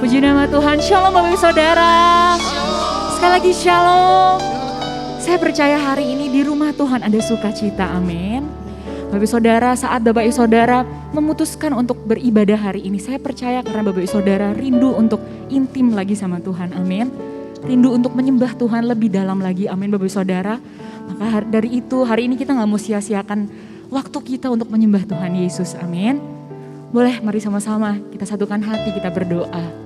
Puji nama Tuhan. Shalom Bapak Ibu Saudara. Sekali lagi shalom. Saya percaya hari ini di rumah Tuhan ada sukacita. Amin. Bapak Ibu Saudara, saat Bapak Ibu Saudara memutuskan untuk beribadah hari ini, saya percaya karena Bapak Ibu Saudara rindu untuk intim lagi sama Tuhan. Amin. Rindu untuk menyembah Tuhan lebih dalam lagi. Amin Bapak Ibu Saudara. Maka dari itu hari ini kita gak mau sia-siakan waktu kita untuk menyembah Tuhan Yesus. Amin. Boleh mari sama-sama kita satukan hati, kita berdoa.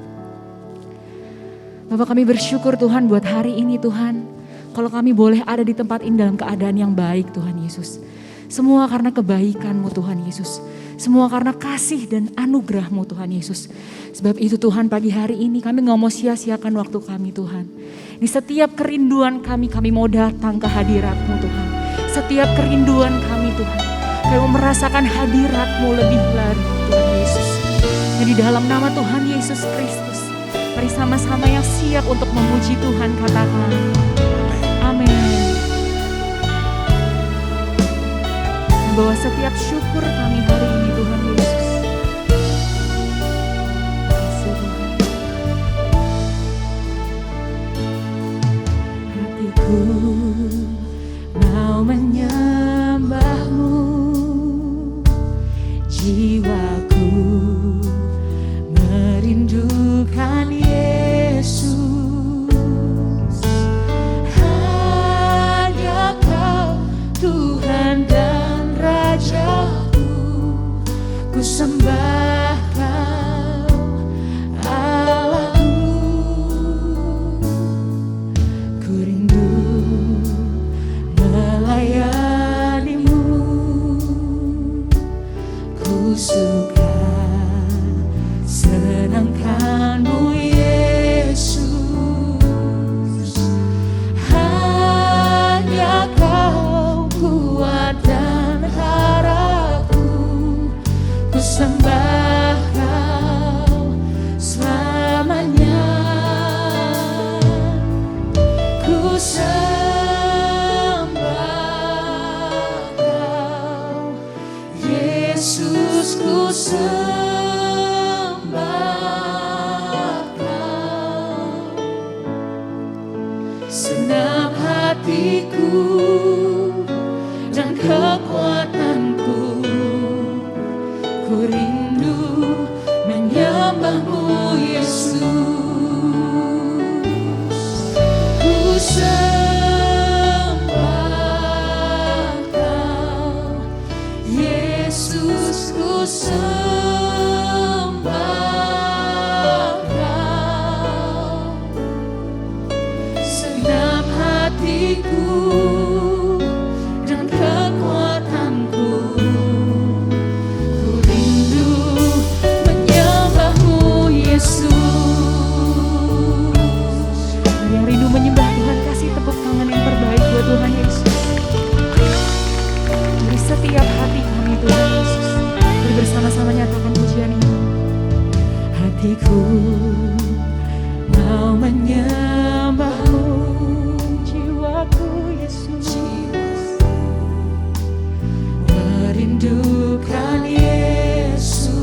Bapak, kami bersyukur Tuhan buat hari ini Tuhan. Kalau kami boleh ada di tempat ini dalam keadaan yang baik Tuhan Yesus. Semua karena kebaikan-Mu Tuhan Yesus. Semua karena kasih dan anugerah-Mu Tuhan Yesus. Sebab itu Tuhan, pagi hari ini kami gak mau sia-siakan waktu kami Tuhan. Di setiap kerinduan kami mau datang ke hadirat-Mu Tuhan. Setiap kerinduan kami Tuhan, kami mau merasakan hadirat-Mu lebih lagi Tuhan Yesus. Dan di dalam nama Tuhan Yesus Kristus, mari sama-sama yang siap untuk memuji Tuhan katakan amin. Bahwa setiap syukur kami hari ini Tuhan Yesus. Kasih Tuhan. Hatiku mau menyembah-Mu, jiwaku merindukan Yesus. Hanya Kau Tuhan dan Rajaku, ku sembah Kau Allahku. Ku rindu melayani-Mu, ku suka senangkan-Mu Yesus. Hanya Kau kuat dan harapku, ku sembah Kau selamanya. Ku sembah Kau Yesus, ku sembah Kau. Senang hatiku dan kekuatanku, ku rindu menyembah-Mu Yesus. Ku sembah Kau Yesus, ku sembah Kau. Senang hatiku dan kekuatanku, ku rindu menyembah-Mu Yesus. Yang rindu menyembah Tuhan, kasih tepuk tangan yang terbaik buat Tuhan Yesus. Dari setiap hati kami Tuhan Yesus, mari bersama-sama nyatakan pujian ini. Hatiku mau menyembah-Mu, jiwaku Yesus merindukan Yesus.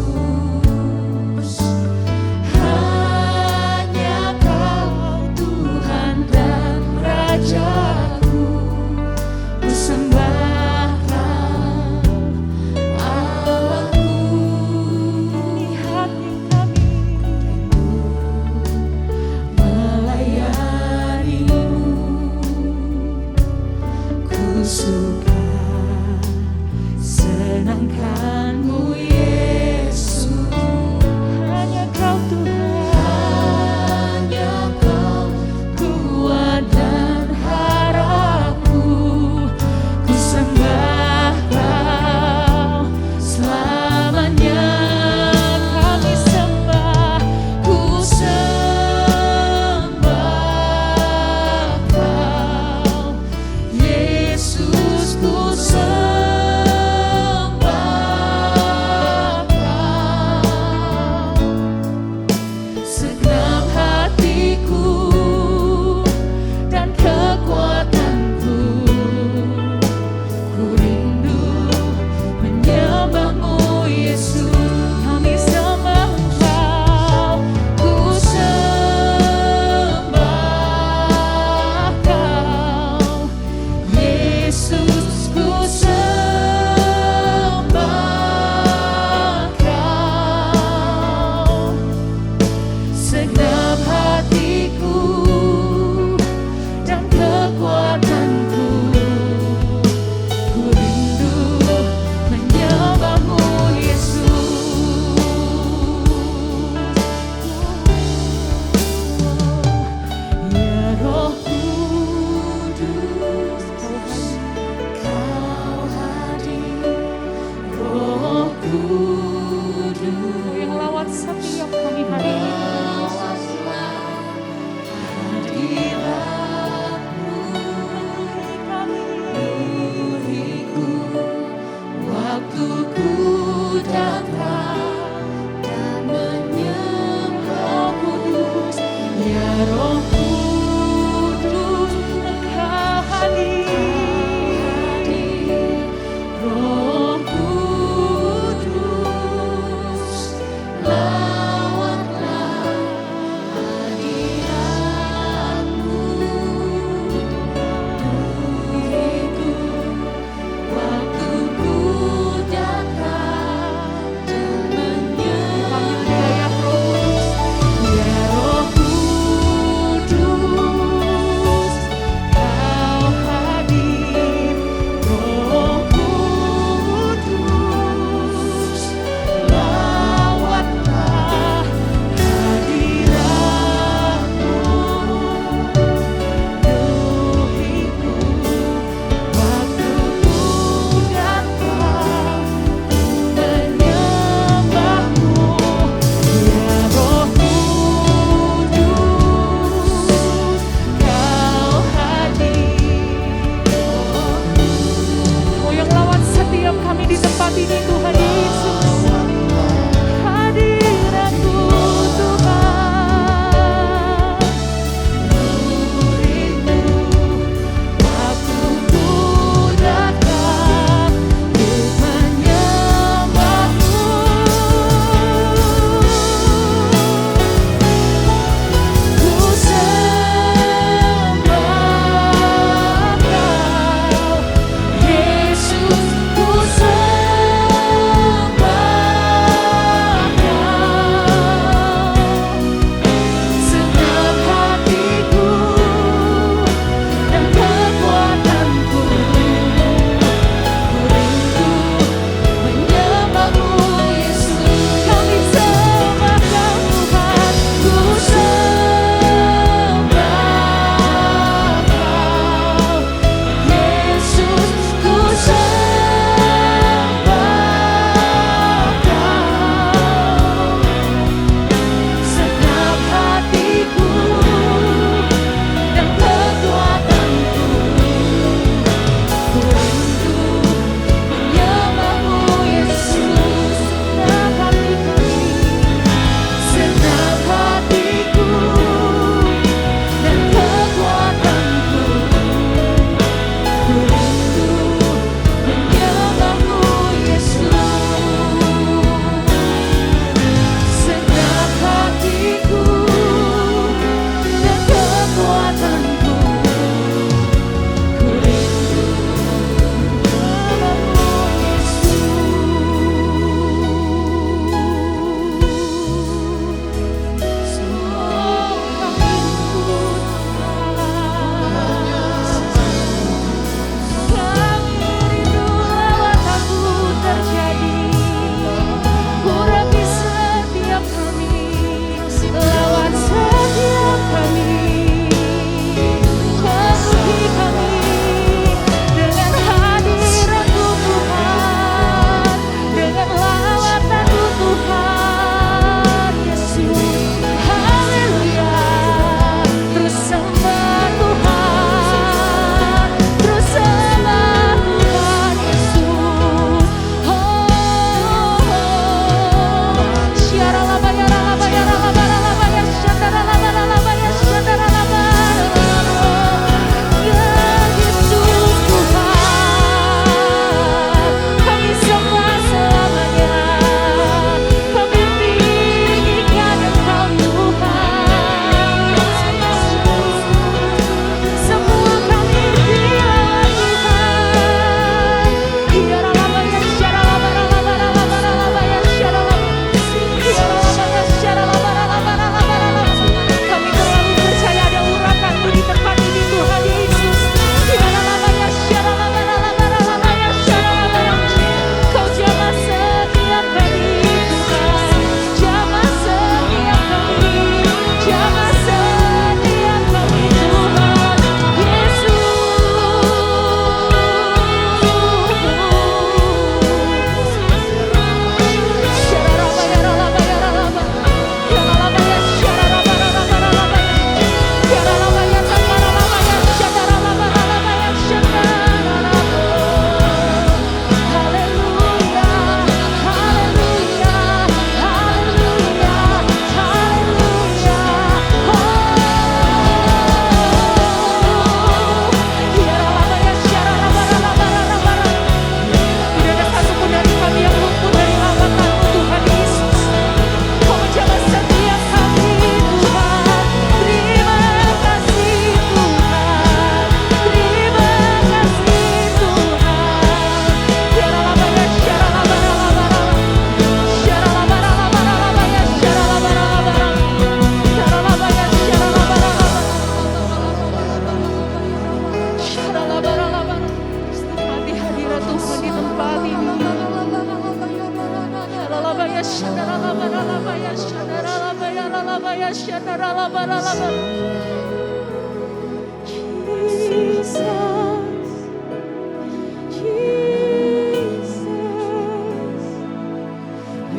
Hanya Kau Tuhan dan Rajaku, ku sembah Kau Allahku. Ini hati kami melayani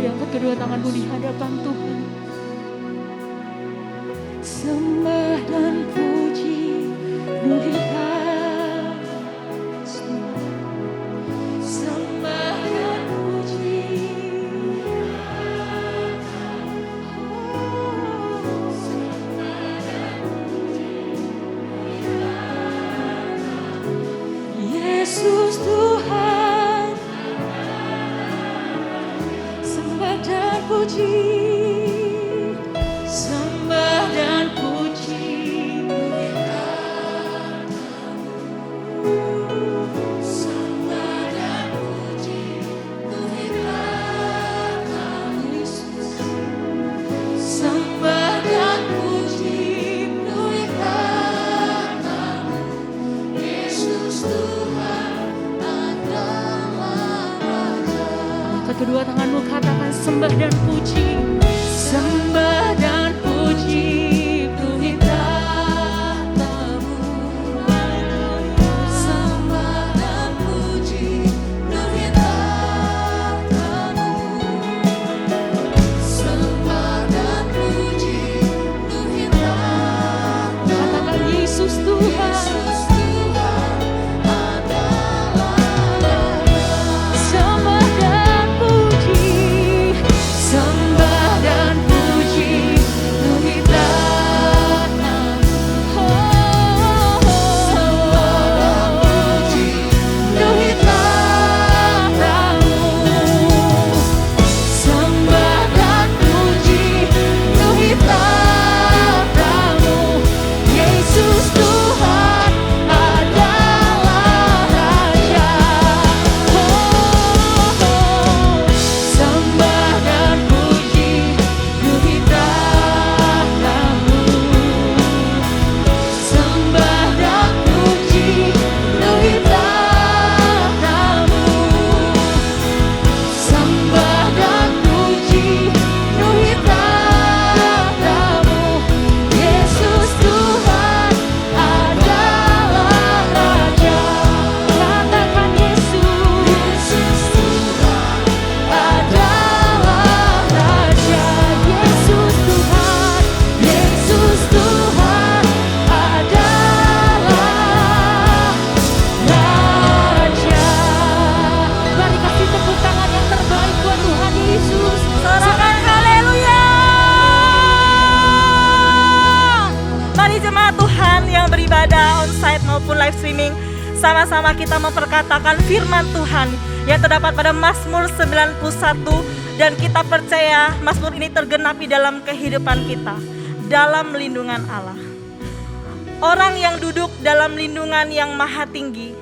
Angkat kedua tanganmu di hadapan Tuhan. Sembah dan puji penuhi kasih. Sembah dan puji. Yesus Tuhan, sembah dan puji. Sembah dan puji. Sembah dan puji Tuhan Yesus. Sembah dan puji Tuhan Yesus Tuhan adalah Raja. Angkat kedua tanganmu, katakan sembah dan puji. Sembah dan puji Tuhan tatamu. Sembah dan puji Tuhan tatamu. Sembah dan puji Tuhan tatamu. Katakan Yesus Tuhan. Yesus Tuhan adalah Raja. Sembah dan puji. Sembah dan puji Tuhan tatamu. Sembah dan puji Tuhan tatamu. Sembah dan puji Tuhan tatamu. Yesus Tuhan adalah Raja. Sembah dan puji Tuhan tatamu. Sembah dan puji Tuhan tatamu. Sembah dan puji Tuhan tatamu. Yesus Tuhan adalah Raja. Katakan Yesus. Yesus Tuhan adalah Raja. Yesus Tuhan. Yesus Tuhan adalah Raja. Mari kasih tepuk tangan yang terbaik buat Tuhan Yesus. Sorakan haleluya. Mari jemaat Tuhan yang beribadah onsite maupun live streaming, sama-sama kita memperkatakan firman Tuhan yang terdapat pada Mazmur 91, dan kita percaya Mazmur ini tergenapi dalam kehidupan kita, dalam lindungan Allah. Orang yang duduk dalam lindungan yang maha tinggi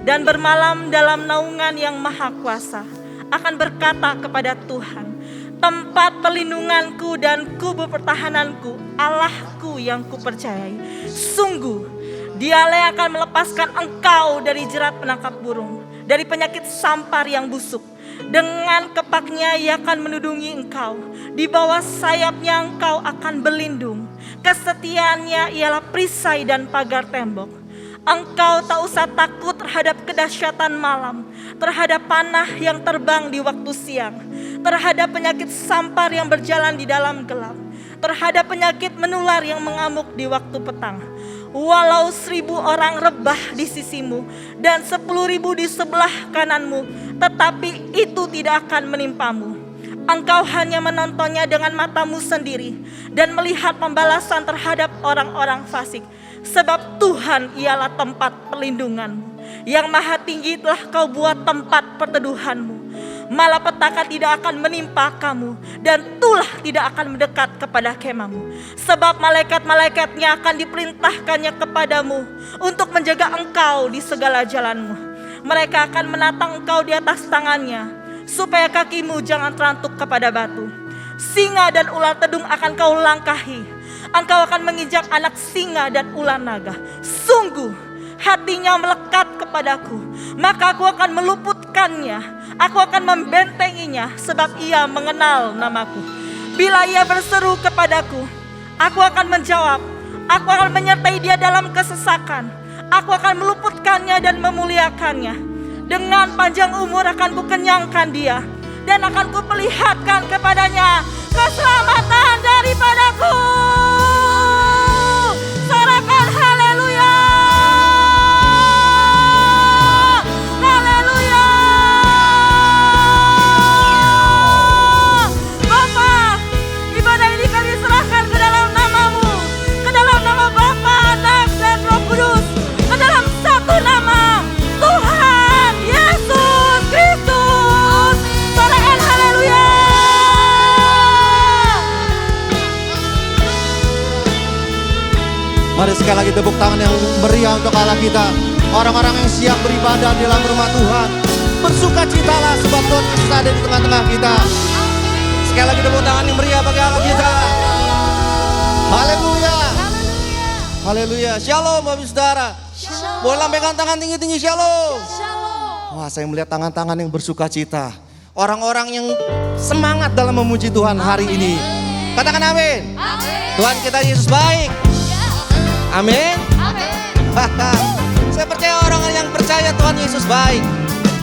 dan bermalam dalam naungan yang maha kuasa akan berkata kepada Tuhan, tempat perlindunganku dan kubu pertahananku, Allahku yang kupercayai. Sungguh, Dialah yang akan melepaskan engkau dari jerat penangkap burung, dari penyakit sampar yang busuk. Dengan kepaknya Ia akan menudungi engkau, di bawah sayapnya engkau akan berlindung. Kesetiaannya ialah perisai dan pagar tembok. Engkau tak usah takut terhadap kedahsyatan malam, terhadap panah yang terbang di waktu siang, terhadap penyakit sampar yang berjalan di dalam gelap, terhadap penyakit menular yang mengamuk di waktu petang. Walau 1000 orang rebah di sisimu dan 10.000 di sebelah kananmu, tetapi itu tidak akan menimpamu. Engkau hanya menontonnya dengan matamu sendiri dan melihat pembalasan terhadap orang-orang fasik. Sebab Tuhan ialah tempat perlindunganmu. Yang maha tinggi telah kau buat tempat perteduhanmu. Malapetaka tidak akan menimpa kamu, dan tulah tidak akan mendekat kepada kemahmu. Sebab malaikat-malaikatnya akan diperintahkannya kepadamu untuk menjaga engkau di segala jalanmu. Mereka akan menatang engkau di atas tangannya, supaya kakimu jangan terantuk kepada batu. Singa dan ular tedung akan kau langkahi. Engkau akan menginjak anak singa dan ular naga. Sungguh hatinya melekat kepadaku, maka aku akan meluputkannya. Aku akan membentenginya, sebab ia mengenal namaku. Bila ia berseru kepadaku, aku akan menjawab. Aku akan menyertai dia dalam kesesakan. Aku akan meluputkannya dan memuliakannya. Dengan panjang umur akan kukenyangkan dia, dan akan kuperlihatkan kepadanya keselamatan daripadaku. Sorakan haleluya. Haleluya. Bapa, ibadah ini kami serahkan ke dalam namamu, ke dalam nama Bapa, Anak, dan Roh Kudus, ke dalam satu nama, Tuhan Yesus Kristus. Sorakan haleluya. Mari sekali lagi tepuk tangan yang meriah untuk Allah kita. Orang-orang yang siap beribadah di dalam rumah Tuhan, bersukacitalah sebab Tuhan Yesus ada di tengah-tengah kita. Sekali lagi tepuk tangan yang meriah bagi Allah kita. Haleluya. Haleluya. Shalom Bapak Saudara. Boleh lambaikan tangan tinggi-tinggi shalom. Wah, saya melihat tangan-tangan yang bersukacita. Orang-orang yang semangat dalam memuji Tuhan hari ini. Katakan amin. Tuhan kita Yesus baik. Amin. Saya percaya orang yang percaya Tuhan Yesus baik,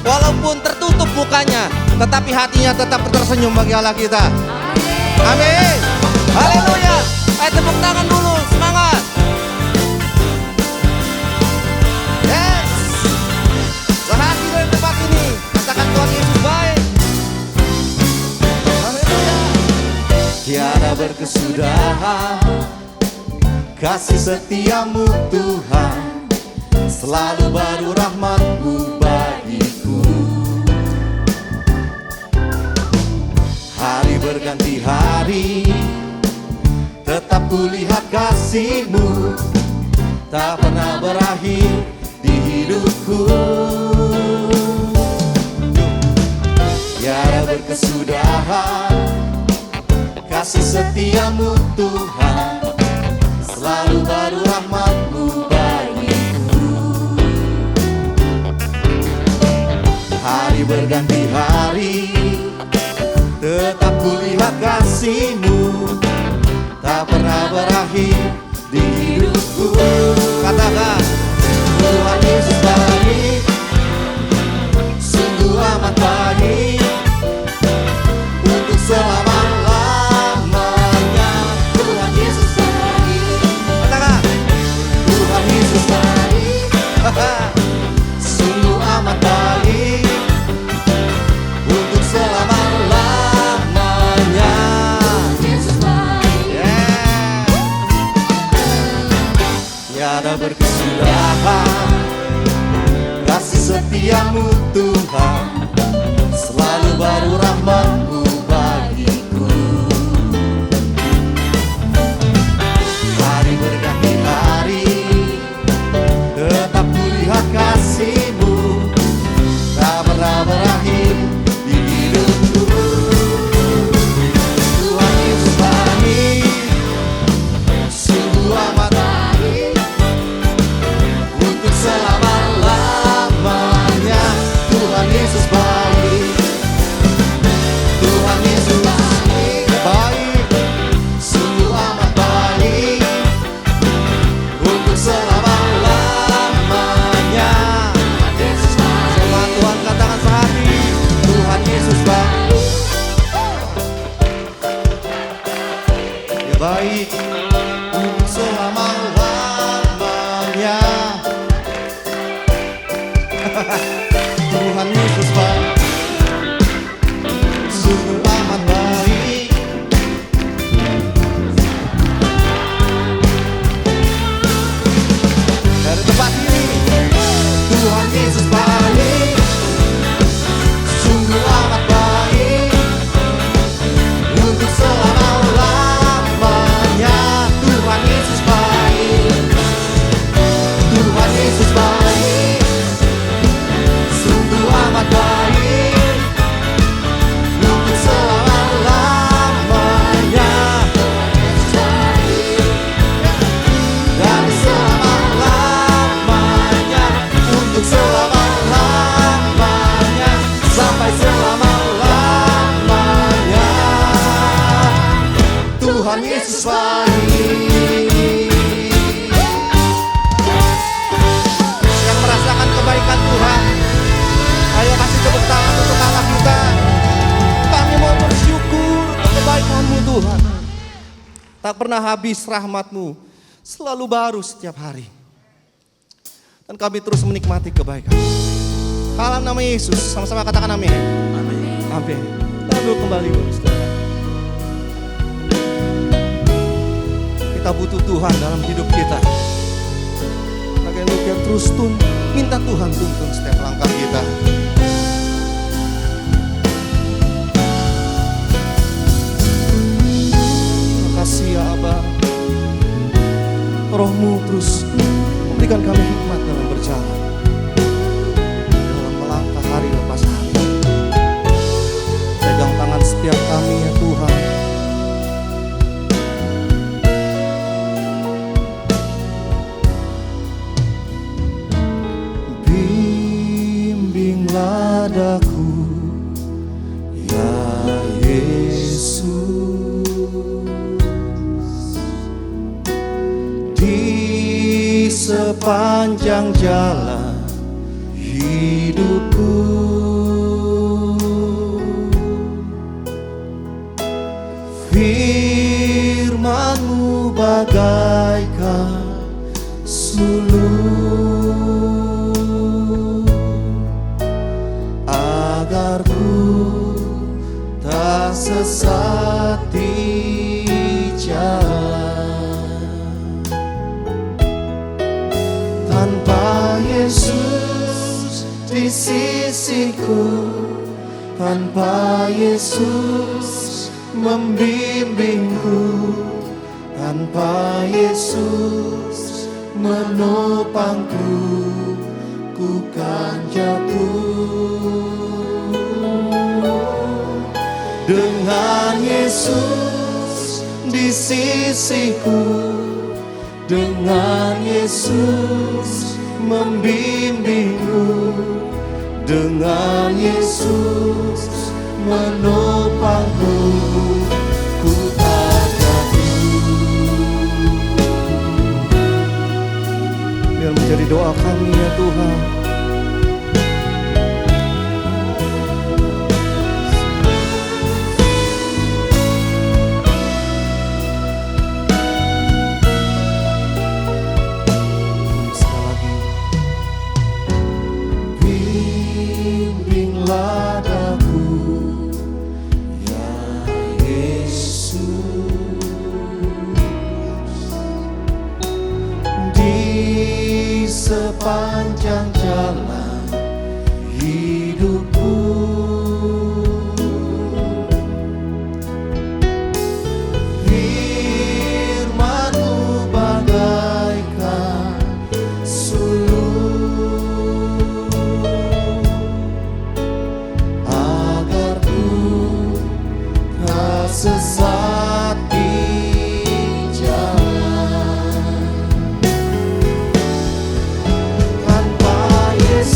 walaupun tertutup mukanya, tetapi hatinya tetap tersenyum bagi Allah kita. Amin. Haleluya. Ayo tepuk tangan dulu, semangat. Yes. Sehati dari tempat ini, katakan Tuhan Yesus baik. Haleluya. Tiada berkesudahan kasih setiamu Tuhan, selalu baru rahmat-Mu bagiku. Hari berganti hari, tetap kulihat kasih-Mu, tak pernah berakhir di hidupku. Tiada berkesudahan kasih setiamu Tuhan, selalu baru rahmat-Mu bagiku. Hari berganti hari, tetap kulihat kasih-Mu, tak pernah berakhir di hidupku. Katakan, Tuhan Yesus baik, sungguh amat baik, untuk selama-lamanya. Tuhan Yesus baik. Katakan, Tuhan Yesus baik, sungguh amat baik, untuk selama-lamanya. Yesus baik. Yeah. Tiada berkesudahan kasih setiamu Tuhan, selalu baru rahmat-Mu bagiku. Hari berganti hari, tetap kulihat kasih-Mu, tak pernah berakhir di hidupku. Tuhan Yesus baik, sungguh amat baik, untuk selama-lamanya. Tuhan Yesus baik, Tuhan Yesus baik, baik, sungguh amat baik, untuk selama-lamanya. Sama Tuhan katakan sehati, Tuhan Yesus baik. Ya baik, untuk selama-lamanya. Tuhan Yesus baik, sungguh amat baik. Dari tempat ini, Tuhan Yesus baik, sungguh amat baik, untuk selama-lamanya. Tuhan Yesus baik, Yesus baik. Yang merasakan kebaikan Tuhan, ayo kasih tepuk tangan untuk Allah kita. Kami mau bersyukur untuk kebaikan-Mu Tuhan. Tak pernah habis rahmat-Mu, selalu baru setiap hari. Dan kami terus menikmati kebaikan. Dalam nama Yesus, sama-sama katakan amin. Amin. Lalu kembali saudara. Kita butuh Tuhan dalam hidup kita. Bagaimana kita terus minta Tuhan tuntun setiap langkah kita. Terima kasih ya Aba. Roh-Mu terus memberikan kami hikmat dalam berjalan, dalam melangkah hari lepas hari. Pegang tangan setiap kami ya Tuhan. Bimbinglah daku ya Yesus, di sepanjang jalan hidupku. Firman-Mu bagaikan suluh, agar ku tak sesat di jalan. Tanpa Yesus di sisiku, tanpa Yesus membimbingku, tanpa Yesus menopangku, ku kan jatuh. Dengan Yesus di sisiku, dengan Yesus membimbingku, dengan Yesus menopangku, ku tak jatuh. Biar menjadi doa kami ya Tuhan. Sekali lagi. Bimbinglah daku ya Yesus, di sepanjang jalan hidupku. Firman-Mu bagaikan suluh, agar ku tak sesat di jalan. Tanpa Yesus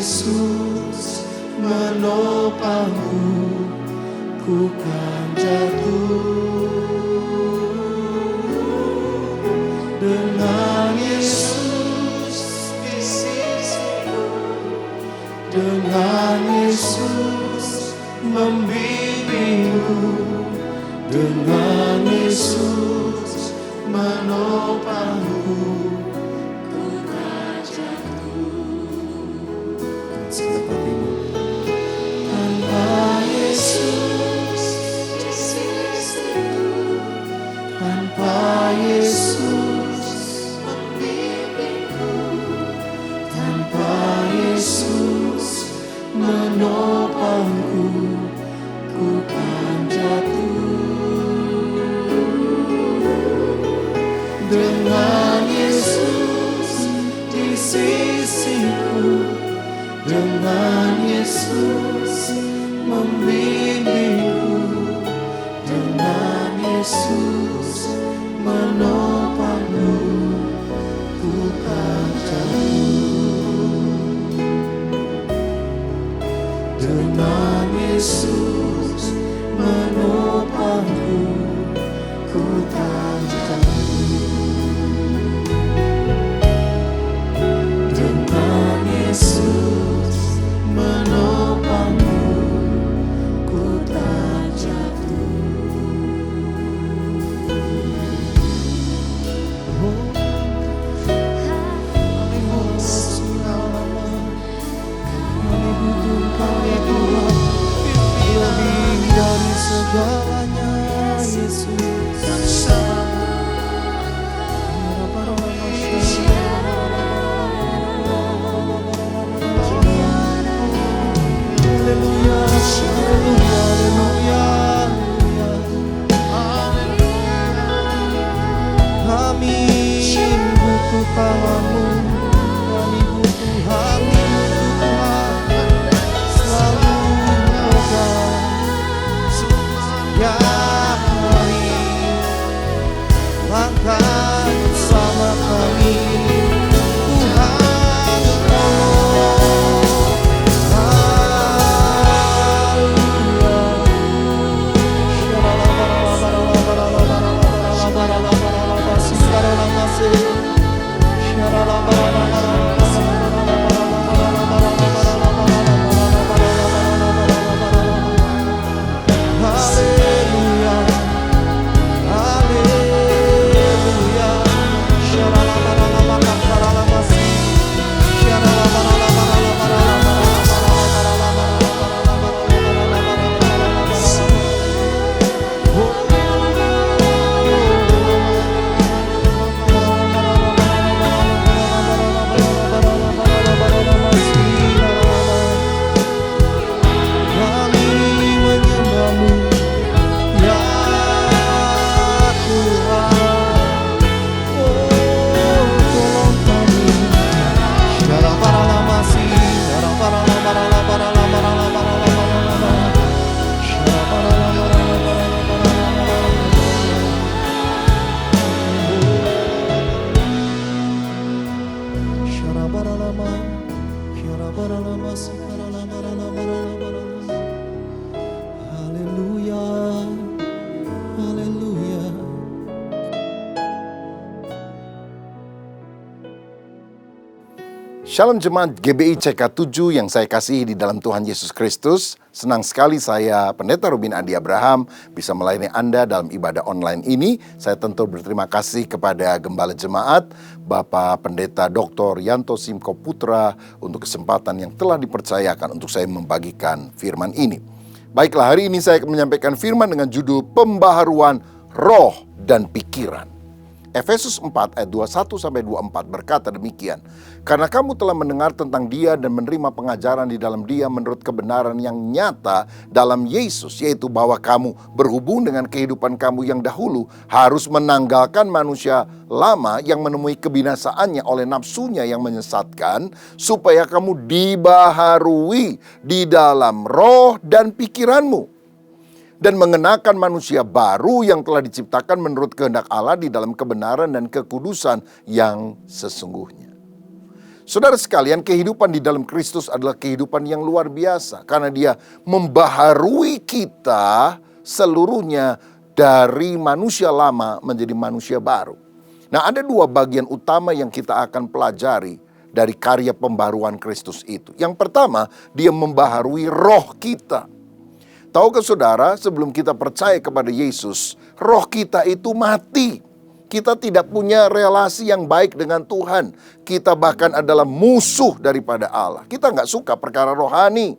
Yesus menopangku, ku kan jatuh. Dengan Yesus di sisiku, dengan Yesus membimbingku, dengan Yesus menopangku, ku kan jatuh. Tanpa Yesus di sisiku, tanpa Yesus membimbingku, tanpa Yesus menopangku, ku kan jatuh. Dengan Yesus di sisiku, dengan Yesus membimbingku, dengan Yesus menopangku, ku kan jatuh. Dengan Yesus menopangku, ku kan jatuh. Dengan Yesus menopangku, ku tak jatuh. Kami butuh Kau Tuhan, lebih dari segalanya Yesus. Haleluya, haleluya, haleluya, haleluya. Kami butuh tangan-Mu, kami butuh hati-Mu Tuhan, selalu pegang setiap hari, langkah bersama kami Tuhan. Haleluya, haleluya. Shalom Jemaat GBI CK7 yang saya kasihi di dalam Tuhan Yesus Kristus. Senang sekali saya, Pendeta Robin Andi Abraham, bisa melayani Anda dalam ibadah online ini. Saya tentu berterima kasih kepada Gembala Jemaat, Bapak Pendeta Dr. Yanto Simko Putra, untuk kesempatan yang telah dipercayakan untuk saya membagikan firman ini. Baiklah, hari ini saya akan menyampaikan firman dengan judul Pembaharuan Roh dan Pikiran. Efesus 4 ayat 21-24 berkata demikian. Karena kamu telah mendengar tentang Dia dan menerima pengajaran di dalam Dia menurut kebenaran yang nyata dalam Yesus, yaitu bahwa kamu berhubung dengan kehidupan kamu yang dahulu harus menanggalkan manusia lama yang menemui kebinasaannya oleh nafsunya yang menyesatkan, supaya kamu dibaharui di dalam roh dan pikiranmu, dan mengenakan manusia baru yang telah diciptakan menurut kehendak Allah di dalam kebenaran dan kekudusan yang sesungguhnya. Saudara sekalian, kehidupan di dalam Kristus adalah kehidupan yang luar biasa. Karena dia membaharui kita seluruhnya dari manusia lama menjadi manusia baru. Nah, ada dua bagian utama yang kita akan pelajari dari karya pembaharuan Kristus itu. Yang pertama, dia membaharui roh kita. Tahukah saudara, sebelum kita percaya kepada Yesus, roh kita itu mati. Kita tidak punya relasi yang baik dengan Tuhan. Kita bahkan adalah musuh daripada Allah. Kita nggak suka perkara rohani.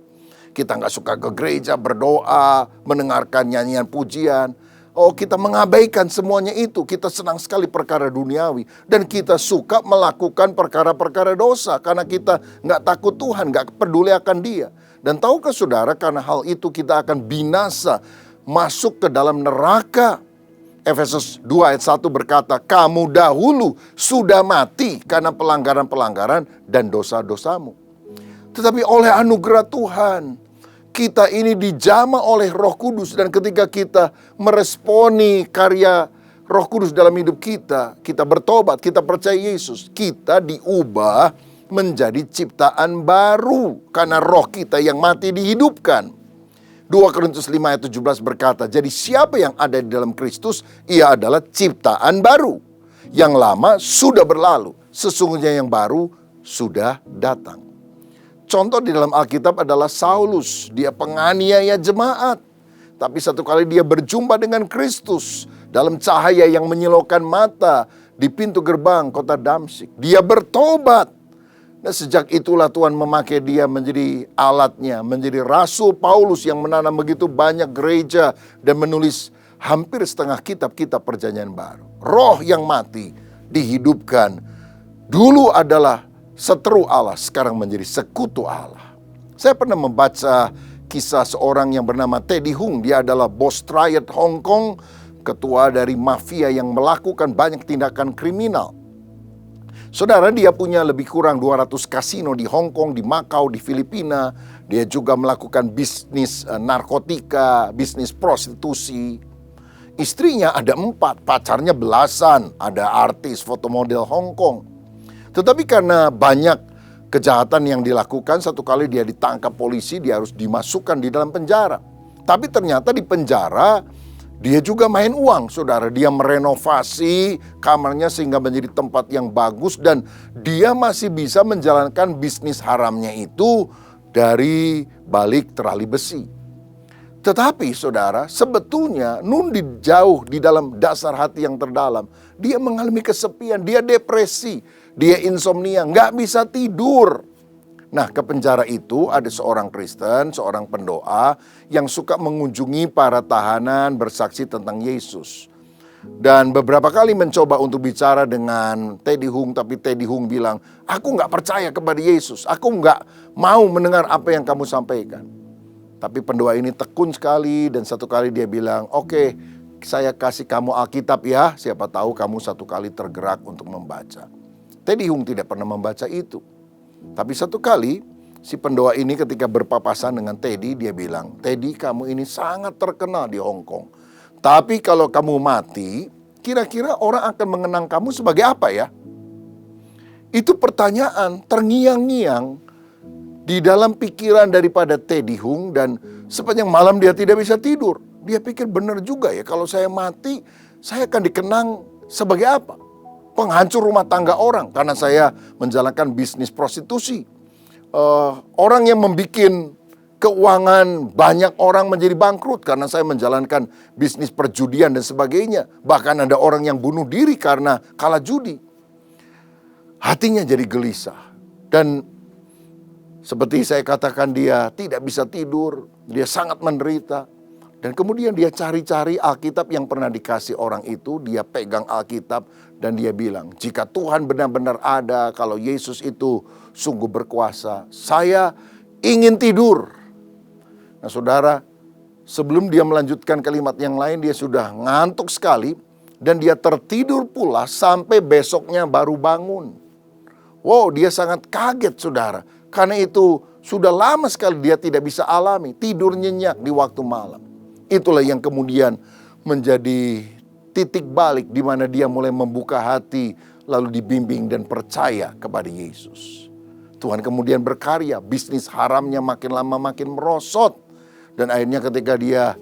Kita nggak suka ke gereja, berdoa, mendengarkan nyanyian pujian. Oh, kita mengabaikan semuanya itu. Kita senang sekali perkara duniawi. Dan kita suka melakukan perkara-perkara dosa. Karena kita nggak takut Tuhan, nggak peduli akan Dia. Dan tahukah saudara, karena hal itu kita akan binasa, masuk ke dalam neraka. Efesus 2 ayat 1 berkata, kamu dahulu sudah mati karena pelanggaran-pelanggaran dan dosa-dosamu. Tetapi oleh anugerah Tuhan, kita ini dijamah oleh Roh Kudus. Dan ketika kita meresponi karya Roh Kudus dalam hidup kita, kita bertobat, kita percaya Yesus, kita diubah menjadi ciptaan baru. Karena roh kita yang mati dihidupkan. 2 Korintus 5 ayat 17 berkata, jadi siapa yang ada di dalam Kristus, ia adalah ciptaan baru. Yang lama sudah berlalu, sesungguhnya yang baru sudah datang. Contoh di dalam Alkitab adalah Saulus, dia penganiaya jemaat. Tapi satu kali dia berjumpa dengan Kristus dalam cahaya yang menyilaukan mata di pintu gerbang kota Damsyik. Dia bertobat. Dan sejak itulah Tuhan memakai dia menjadi alatnya, menjadi Rasul Paulus yang menanam begitu banyak gereja dan menulis hampir setengah kitab-kitab perjanjian baru. Roh yang mati dihidupkan. Dulu adalah seteru Allah, sekarang menjadi sekutu Allah. Saya pernah membaca kisah seorang yang bernama Teddy Hung. Dia adalah bos triad Hong Kong, ketua dari mafia yang melakukan banyak tindakan kriminal. Saudara, dia punya lebih kurang 200 kasino di Hong Kong, di Macau, di Filipina. Dia juga melakukan bisnis narkotika, bisnis prostitusi. Istrinya ada 4, pacarnya belasan, ada artis fotomodel Hong Kong. Tetapi karena banyak kejahatan yang dilakukan, satu kali dia ditangkap polisi, dia harus dimasukkan di dalam penjara. Tapi ternyata di penjara, dia juga main uang, saudara. Dia merenovasi kamarnya sehingga menjadi tempat yang bagus. Dan dia masih bisa menjalankan bisnis haramnya itu dari balik terali besi. Tetapi saudara, sebetulnya nundi jauh di dalam dasar hati yang terdalam. Dia mengalami kesepian, dia depresi, dia insomnia, nggak bisa tidur. Nah, ke penjara itu ada seorang Kristen, seorang pendoa yang suka mengunjungi para tahanan bersaksi tentang Yesus. Dan beberapa kali mencoba untuk bicara dengan Teddy Hung, tapi Teddy Hung bilang, aku nggak percaya kepada Yesus, aku nggak mau mendengar apa yang kamu sampaikan. Tapi pendoa ini tekun sekali dan satu kali dia bilang, oke, saya kasih kamu Alkitab ya, siapa tahu kamu satu kali tergerak untuk membaca. Teddy Hung tidak pernah membaca itu. Tapi satu kali, si pendoa ini ketika berpapasan dengan Teddy, dia bilang, Teddy, kamu ini sangat terkenal di Hong Kong. Tapi kalau kamu mati, kira-kira orang akan mengenang kamu sebagai apa ya? Itu pertanyaan terngiang-ngiang di dalam pikiran daripada Teddy Hung, dan sepanjang malam dia tidak bisa tidur. Dia pikir benar juga ya, kalau saya mati, saya akan dikenang sebagai apa? Penghancur rumah tangga orang karena saya menjalankan bisnis prostitusi. Orang yang membuat keuangan banyak orang menjadi bangkrut karena saya menjalankan bisnis perjudian dan sebagainya. Bahkan ada orang yang bunuh diri karena kalah judi. Hatinya jadi gelisah. Dan seperti saya katakan, dia tidak bisa tidur, dia sangat menderita. Dan kemudian dia cari-cari Alkitab yang pernah dikasih orang itu, dia pegang Alkitab dan dia bilang, jika Tuhan benar-benar ada, kalau Yesus itu sungguh berkuasa, saya ingin tidur. Nah saudara, sebelum dia melanjutkan kalimat yang lain, dia sudah ngantuk sekali dan dia tertidur pula sampai besoknya baru bangun. Wow, dia sangat kaget saudara, karena itu sudah lama sekali dia tidak bisa alami, tidur nyenyak di waktu malam. Itulah yang kemudian menjadi titik balik di mana dia mulai membuka hati lalu dibimbing dan percaya kepada Yesus. Tuhan kemudian berkarya, bisnis haramnya makin lama makin merosot. Dan akhirnya ketika dia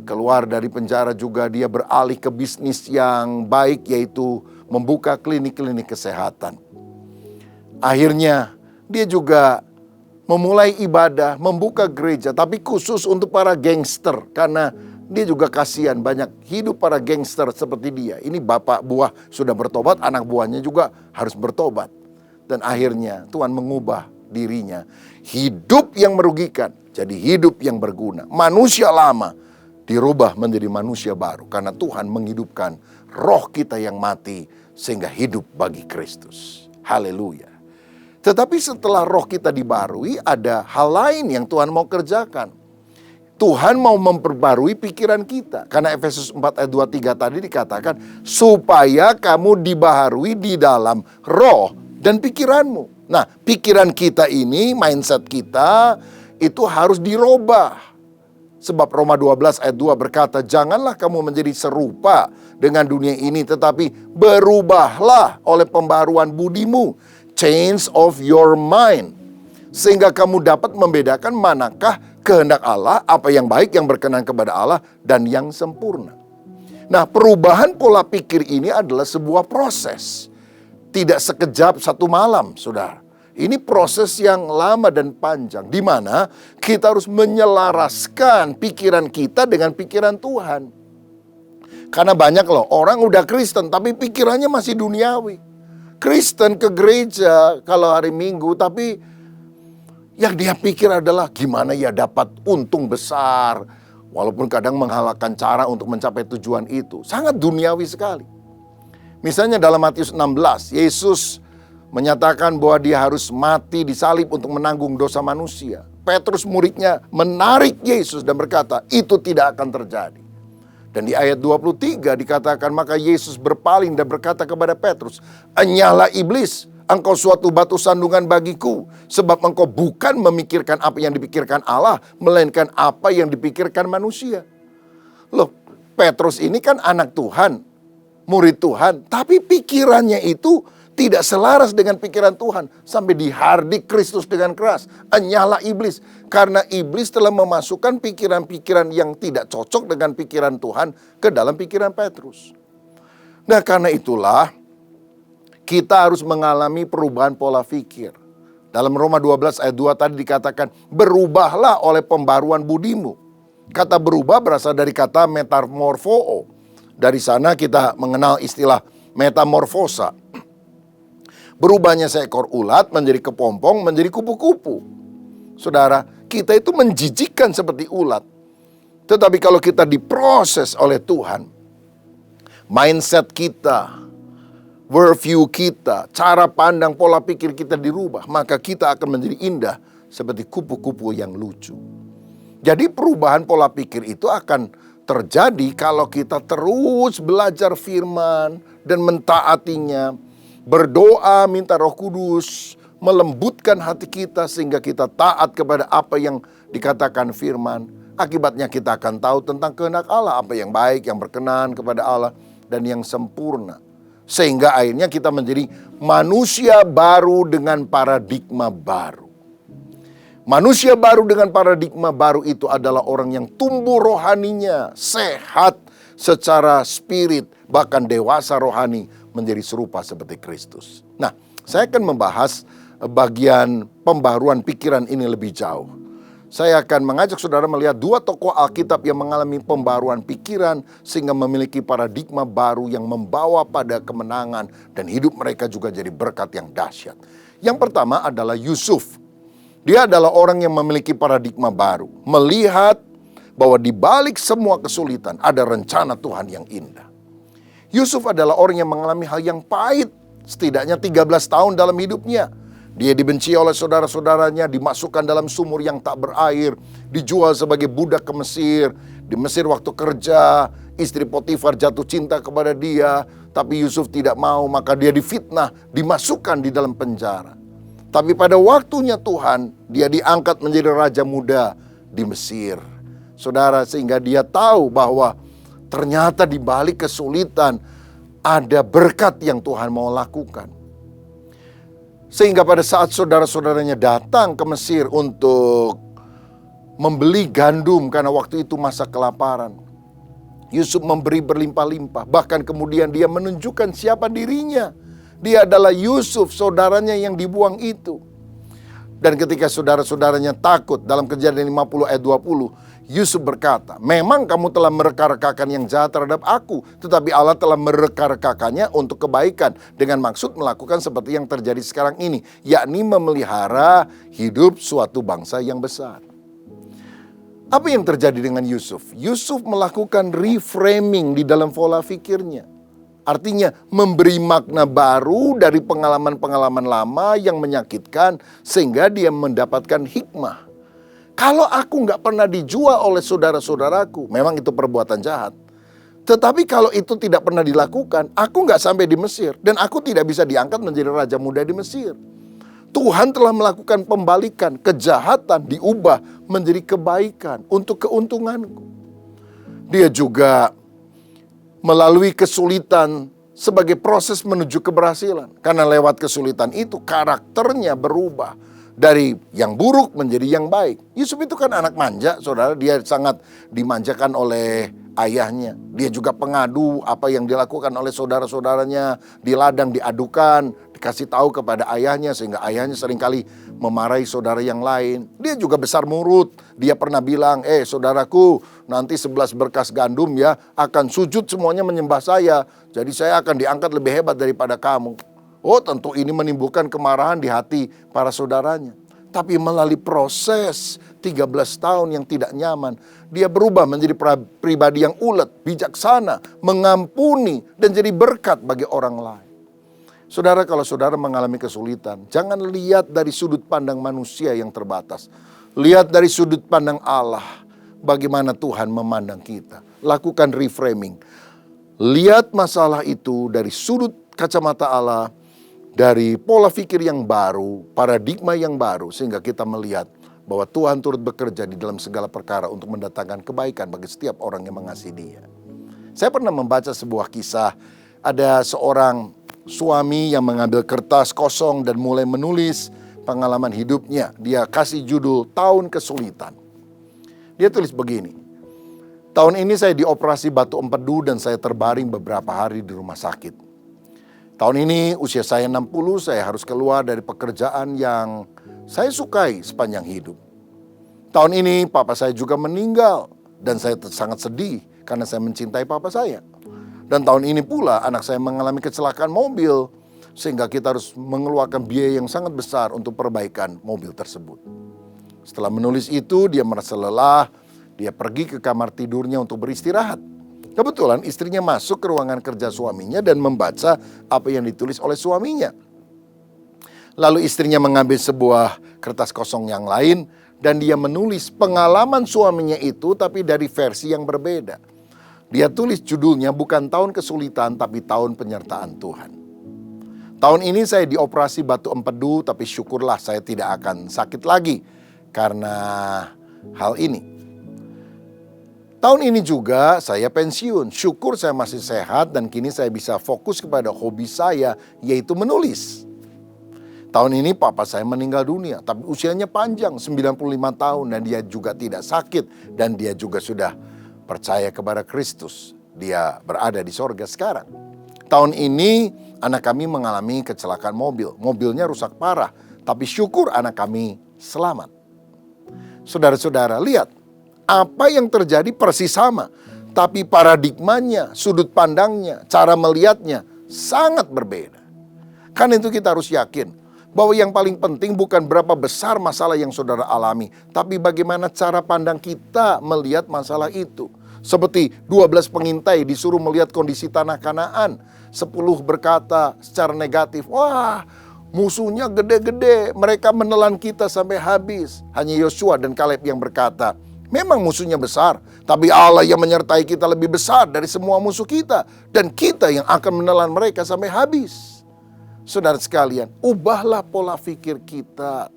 keluar dari penjara juga dia beralih ke bisnis yang baik, yaitu membuka klinik-klinik kesehatan. Akhirnya dia juga memulai ibadah, membuka gereja, tapi khusus untuk para gangster. Karena dia juga kasihan banyak hidup para gangster seperti dia. Ini bapak buah sudah bertobat, anak buahnya juga harus bertobat. Dan akhirnya Tuhan mengubah dirinya. Hidup yang merugikan jadi hidup yang berguna. Manusia lama dirubah menjadi manusia baru. Karena Tuhan menghidupkan roh kita yang mati sehingga hidup bagi Kristus. Haleluya. Tetapi setelah roh kita dibarui, ada hal lain yang Tuhan mau kerjakan. Tuhan mau memperbarui pikiran kita. Karena Efesus 4 ayat 23 tadi dikatakan, supaya kamu dibaharui di dalam roh dan pikiranmu. Nah, pikiran kita ini, mindset kita, itu harus dirubah. Sebab Roma 12 ayat 2 berkata, janganlah kamu menjadi serupa dengan dunia ini, tetapi berubahlah oleh pembaharuan budimu. Change of your mind. Sehingga kamu dapat membedakan manakah kehendak Allah, apa yang baik, yang berkenan kepada Allah, dan yang sempurna. Nah, perubahan pola pikir ini adalah sebuah proses. Tidak sekejap satu malam, saudara. Ini proses yang lama dan panjang, di mana kita harus menyelaraskan pikiran kita dengan pikiran Tuhan. Karena banyak loh, orang udah Kristen, tapi pikirannya masih duniawi. Kristen ke gereja kalau hari Minggu, tapi yang dia pikir adalah gimana ya dapat untung besar. Walaupun kadang menghalalkan cara untuk mencapai tujuan itu. Sangat duniawi sekali. Misalnya dalam Matius 16, Yesus menyatakan bahwa dia harus mati disalib untuk menanggung dosa manusia. Petrus muridnya menarik Yesus dan berkata, itu tidak akan terjadi. Dan di ayat 23 dikatakan, maka Yesus berpaling dan berkata kepada Petrus, enyahlah iblis, engkau suatu batu sandungan bagiku, sebab engkau bukan memikirkan apa yang dipikirkan Allah, melainkan apa yang dipikirkan manusia. Loh, Petrus ini kan anak Tuhan, murid Tuhan, tapi pikirannya itu tidak selaras dengan pikiran Tuhan. Sampai dihardik Kristus dengan keras. Enyahlah iblis. Karena iblis telah memasukkan pikiran-pikiran yang tidak cocok dengan pikiran Tuhan ke dalam pikiran Petrus. Nah, karena itulah kita harus mengalami perubahan pola pikir. Dalam Roma 12 ayat 2 tadi dikatakan, berubahlah oleh pembaruan budimu. Kata berubah berasal dari kata metamorfoo. Dari sana kita mengenal istilah metamorfosa. Berubahnya seekor ulat menjadi kepompong, menjadi kupu-kupu. Saudara, kita itu menjijikkan seperti ulat. Tetapi kalau kita diproses oleh Tuhan, mindset kita, worldview kita, cara pandang, pola pikir kita dirubah, maka kita akan menjadi indah seperti kupu-kupu yang lucu. Jadi perubahan pola pikir itu akan terjadi kalau kita terus belajar firman dan mentaatinya, berdoa minta Roh Kudus melembutkan hati kita sehingga kita taat kepada apa yang dikatakan firman. Akibatnya kita akan tahu tentang kehendak Allah, apa yang baik, yang berkenan kepada Allah, dan yang sempurna. Sehingga akhirnya kita menjadi manusia baru dengan paradigma baru. Manusia baru dengan paradigma baru itu adalah orang yang tumbuh rohaninya, sehat secara spirit, bahkan dewasa rohani, menjadi serupa seperti Kristus. Nah, saya akan membahas bagian pembaruan pikiran ini lebih jauh. Saya akan mengajak saudara melihat dua tokoh Alkitab yang mengalami pembaruan pikiran sehingga memiliki paradigma baru yang membawa pada kemenangan dan hidup mereka juga jadi berkat yang dahsyat. Yang pertama adalah Yusuf. Dia adalah orang yang memiliki paradigma baru, melihat bahwa di balik semua kesulitan ada rencana Tuhan yang indah. Yusuf adalah orang yang mengalami hal yang pahit, setidaknya 13 tahun dalam hidupnya. Dia dibenci oleh saudara-saudaranya, dimasukkan dalam sumur yang tak berair, dijual sebagai budak ke Mesir. Di Mesir waktu kerja, istri Potifar jatuh cinta kepada dia, tapi Yusuf tidak mau, maka dia difitnah, dimasukkan di dalam penjara. Tapi pada waktunya Tuhan, dia diangkat menjadi raja muda di Mesir. Saudara, sehingga dia tahu bahwa ternyata di balik kesulitan ada berkat yang Tuhan mau lakukan. Sehingga pada saat saudara-saudaranya datang ke Mesir untuk membeli gandum karena waktu itu masa kelaparan, Yusuf memberi berlimpah-limpah. Bahkan kemudian dia menunjukkan siapa dirinya. Dia adalah Yusuf, saudaranya yang dibuang itu. Dan ketika saudara-saudaranya takut, dalam Kejadian 50 ayat 20, Yusuf berkata, memang kamu telah mereka-rekakan yang jahat terhadap aku, tetapi Allah telah mereka-rekakannya untuk kebaikan, dengan maksud melakukan seperti yang terjadi sekarang ini, yakni memelihara hidup suatu bangsa yang besar. Apa yang terjadi dengan Yusuf? Yusuf melakukan reframing di dalam pola pikirnya. Artinya memberi makna baru dari pengalaman-pengalaman lama yang menyakitkan, sehingga dia mendapatkan hikmah. Kalau aku nggak pernah dijual oleh saudara-saudaraku, memang itu perbuatan jahat. Tetapi kalau itu tidak pernah dilakukan, aku nggak sampai di Mesir. Dan aku tidak bisa diangkat menjadi raja muda di Mesir. Tuhan telah melakukan pembalikan, kejahatan diubah menjadi kebaikan untuk keuntunganku. Dia juga melalui kesulitan sebagai proses menuju keberhasilan. Karena lewat kesulitan itu karakternya berubah. Dari yang buruk menjadi yang baik. Yusuf itu kan anak manja, saudara. Dia sangat dimanjakan oleh ayahnya. Dia juga pengadu apa yang dilakukan oleh saudara-saudaranya. Di ladang diadukan, dikasih tahu kepada ayahnya. Sehingga ayahnya seringkali memarahi saudara yang lain. Dia juga besar murut. Dia pernah bilang, saudaraku, nanti 11 berkas gandum ya akan sujud semuanya menyembah saya. Jadi saya akan diangkat lebih hebat daripada kamu. Oh, tentu ini menimbulkan kemarahan di hati para saudaranya. Tapi melalui proses 13 tahun yang tidak nyaman, dia berubah menjadi pribadi yang ulet, bijaksana, mengampuni, dan jadi berkat bagi orang lain. Saudara, kalau saudara mengalami kesulitan, jangan lihat dari sudut pandang manusia yang terbatas. Lihat dari sudut pandang Allah, bagaimana Tuhan memandang kita. Lakukan reframing. Lihat masalah itu dari sudut kacamata Allah, dari pola pikir yang baru, paradigma yang baru, sehingga kita melihat bahwa Tuhan turut bekerja di dalam segala perkara untuk mendatangkan kebaikan bagi setiap orang yang mengasihi Dia. Saya pernah membaca sebuah kisah, ada seorang suami yang mengambil kertas kosong dan mulai menulis pengalaman hidupnya. Dia kasih judul Tahun Kesulitan. Dia tulis begini, tahun ini saya dioperasi batu empedu dan saya terbaring beberapa hari di rumah sakit. Tahun ini usia saya 60, saya harus keluar dari pekerjaan yang saya sukai sepanjang hidup. Tahun ini papa saya juga meninggal dan saya sangat sedih karena saya mencintai papa saya. Dan tahun ini pula anak saya mengalami kecelakaan mobil sehingga kita harus mengeluarkan biaya yang sangat besar untuk perbaikan mobil tersebut. Setelah menulis itu dia merasa lelah, dia pergi ke kamar tidurnya untuk beristirahat. Kebetulan istrinya masuk ke ruangan kerja suaminya dan membaca apa yang ditulis oleh suaminya. Lalu istrinya mengambil sebuah kertas kosong yang lain dan dia menulis pengalaman suaminya itu tapi dari versi yang berbeda. Dia tulis judulnya bukan tahun kesulitan tapi tahun penyertaan Tuhan. Tahun ini saya dioperasi batu empedu tapi syukurlah saya tidak akan sakit lagi karena hal ini. Tahun ini juga saya pensiun, syukur saya masih sehat dan kini saya bisa fokus kepada hobi saya yaitu menulis. Tahun ini papa saya meninggal dunia tapi usianya panjang 95 tahun dan dia juga tidak sakit dan dia juga sudah percaya kepada Kristus. Dia berada di sorga sekarang. Tahun ini anak kami mengalami kecelakaan mobil, mobilnya rusak parah tapi syukur anak kami selamat. Saudara-saudara lihat. Apa yang terjadi persis sama, tapi paradigmanya, sudut pandangnya, cara melihatnya sangat berbeda. Karena itu kita harus yakin bahwa yang paling penting bukan berapa besar masalah yang saudara alami, tapi bagaimana cara pandang kita melihat masalah itu. Seperti 12 pengintai disuruh melihat kondisi tanah Kanaan, 10 berkata secara negatif, wah musuhnya gede-gede, mereka menelan kita sampai habis. Hanya Yosua dan Kaleb yang berkata, memang musuhnya besar, tapi Allah yang menyertai kita lebih besar dari semua musuh kita. Dan kita yang akan menelan mereka sampai habis. Saudara sekalian, ubahlah pola pikir kita.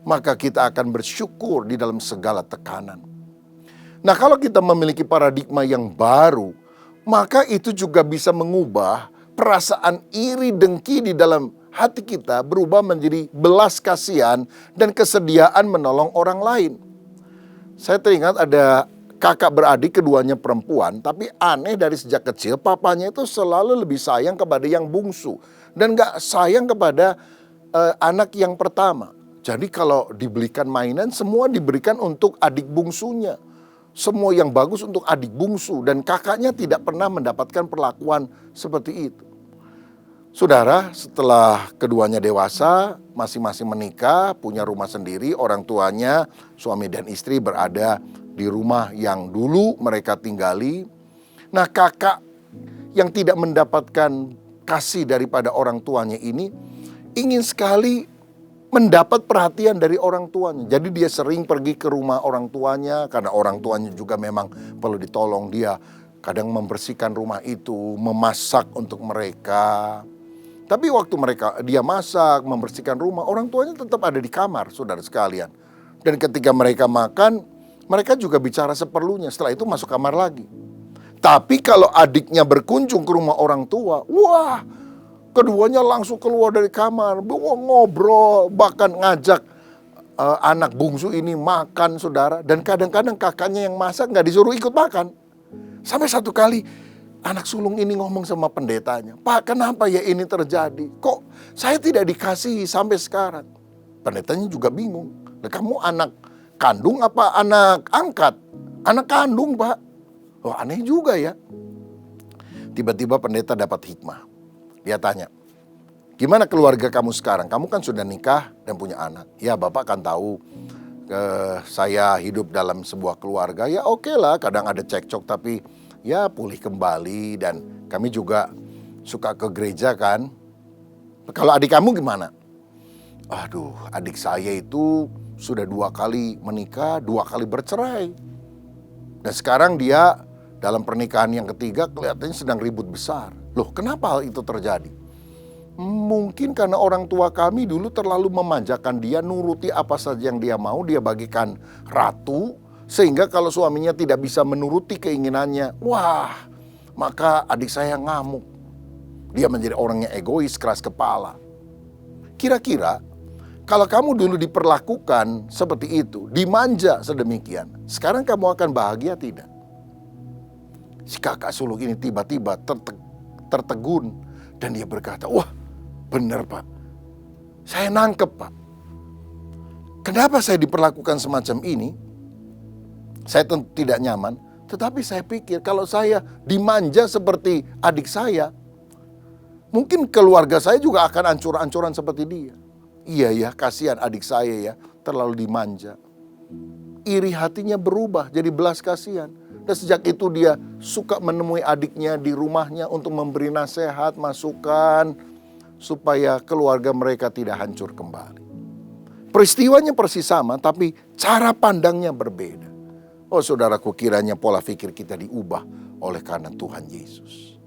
Maka kita akan bersyukur di dalam segala tekanan. Nah, kalau kita memiliki paradigma yang baru, maka itu juga bisa mengubah perasaan iri dengki di dalam hati kita berubah menjadi belas kasihan dan kesediaan menolong orang lain. Saya teringat ada kakak beradik, keduanya perempuan, tapi aneh dari sejak kecil papanya itu selalu lebih sayang kepada yang bungsu dan gak sayang kepada anak yang pertama. Jadi kalau dibelikan mainan, semua diberikan untuk adik bungsunya. Semua yang bagus untuk adik bungsu dan kakaknya tidak pernah mendapatkan perlakuan seperti itu. Saudara, setelah keduanya dewasa, masing-masing menikah, punya rumah sendiri, orang tuanya, suami dan istri berada di rumah yang dulu mereka tinggali. Nah, kakak yang tidak mendapatkan kasih daripada orang tuanya ini ingin sekali mendapat perhatian dari orang tuanya. Jadi dia sering pergi ke rumah orang tuanya karena orang tuanya juga memang perlu ditolong. Dia kadang membersihkan rumah itu, memasak untuk mereka. Tapi waktu dia masak, membersihkan rumah, orang tuanya tetap ada di kamar, saudara sekalian. Dan ketika mereka makan, mereka juga bicara seperlunya. Setelah itu masuk kamar lagi. Tapi kalau adiknya berkunjung ke rumah orang tua, wah, keduanya langsung keluar dari kamar, ngobrol, bahkan ngajak anak bungsu ini makan, saudara. Dan kadang-kadang kakaknya yang masak nggak disuruh ikut makan. Sampai satu kali anak sulung ini ngomong sama pendetanya, "Pak, kenapa ya ini terjadi? Kok saya tidak dikasihi sampai sekarang?" Pendetanya juga bingung. "Kamu anak kandung apa anak angkat?" "Anak kandung, Pak." "Oh, aneh juga ya." Tiba-tiba pendeta dapat hikmah. Dia tanya, "Gimana keluarga kamu sekarang? Kamu kan sudah nikah dan punya anak." "Ya, Bapak kan tahu saya hidup dalam sebuah keluarga. Ya oke lah, kadang ada cekcok tapi ya pulih kembali dan kami juga suka ke gereja kan." "Kalau adik kamu gimana?" "Aduh, adik saya itu sudah 2 kali menikah, 2 kali bercerai. Dan sekarang dia dalam pernikahan yang ketiga kelihatannya sedang ribut besar." "Loh, kenapa hal itu terjadi?" "Mungkin karena orang tua kami dulu terlalu memanjakan dia, nuruti apa saja yang dia mau, dia bagikan ratu. Sehingga kalau suaminya tidak bisa menuruti keinginannya, wah, maka adik saya ngamuk. Dia menjadi orang yang egois, keras kepala." Kira-kira kalau kamu dulu diperlakukan seperti itu, dimanja sedemikian, sekarang kamu akan bahagia tidak? Si kakak sulung ini tiba-tiba tertegun dan dia berkata, "Wah, benar Pak. Saya nangkep Pak. Kenapa saya diperlakukan semacam ini? Saya tentu tidak nyaman, tetapi saya pikir kalau saya dimanja seperti adik saya, mungkin keluarga saya juga akan ancur-ancuran seperti dia. Iya ya, kasihan adik saya ya, terlalu dimanja." Iri hatinya berubah jadi belas kasihan. Dan sejak itu dia suka menemui adiknya di rumahnya untuk memberi nasihat, masukan, supaya keluarga mereka tidak hancur kembali. Peristiwanya persis sama, tapi cara pandangnya berbeda. Oh saudaraku, kiranya pola pikir kita diubah oleh karena Tuhan Yesus.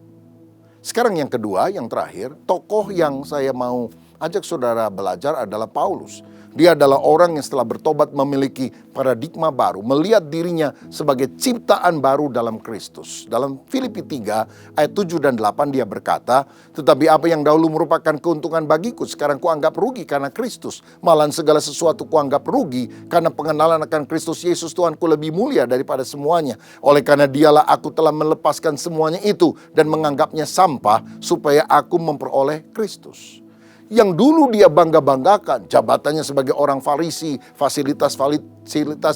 Sekarang yang kedua, yang terakhir, tokoh yang saya mau ajak saudara belajar adalah Paulus. Dia adalah orang yang setelah bertobat memiliki paradigma baru, melihat dirinya sebagai ciptaan baru dalam Kristus. Dalam Filipi 3 ayat 7 dan 8 dia berkata, "Tetapi apa yang dahulu merupakan keuntungan bagiku, sekarang kuanggap rugi karena Kristus. Malahan segala sesuatu kuanggap rugi karena pengenalan akan Kristus Yesus Tuhanku lebih mulia daripada semuanya. Oleh karena dialah aku telah melepaskan semuanya itu dan menganggapnya sampah supaya aku memperoleh Kristus." Yang dulu dia bangga-banggakan, jabatannya sebagai orang Farisi, fasilitas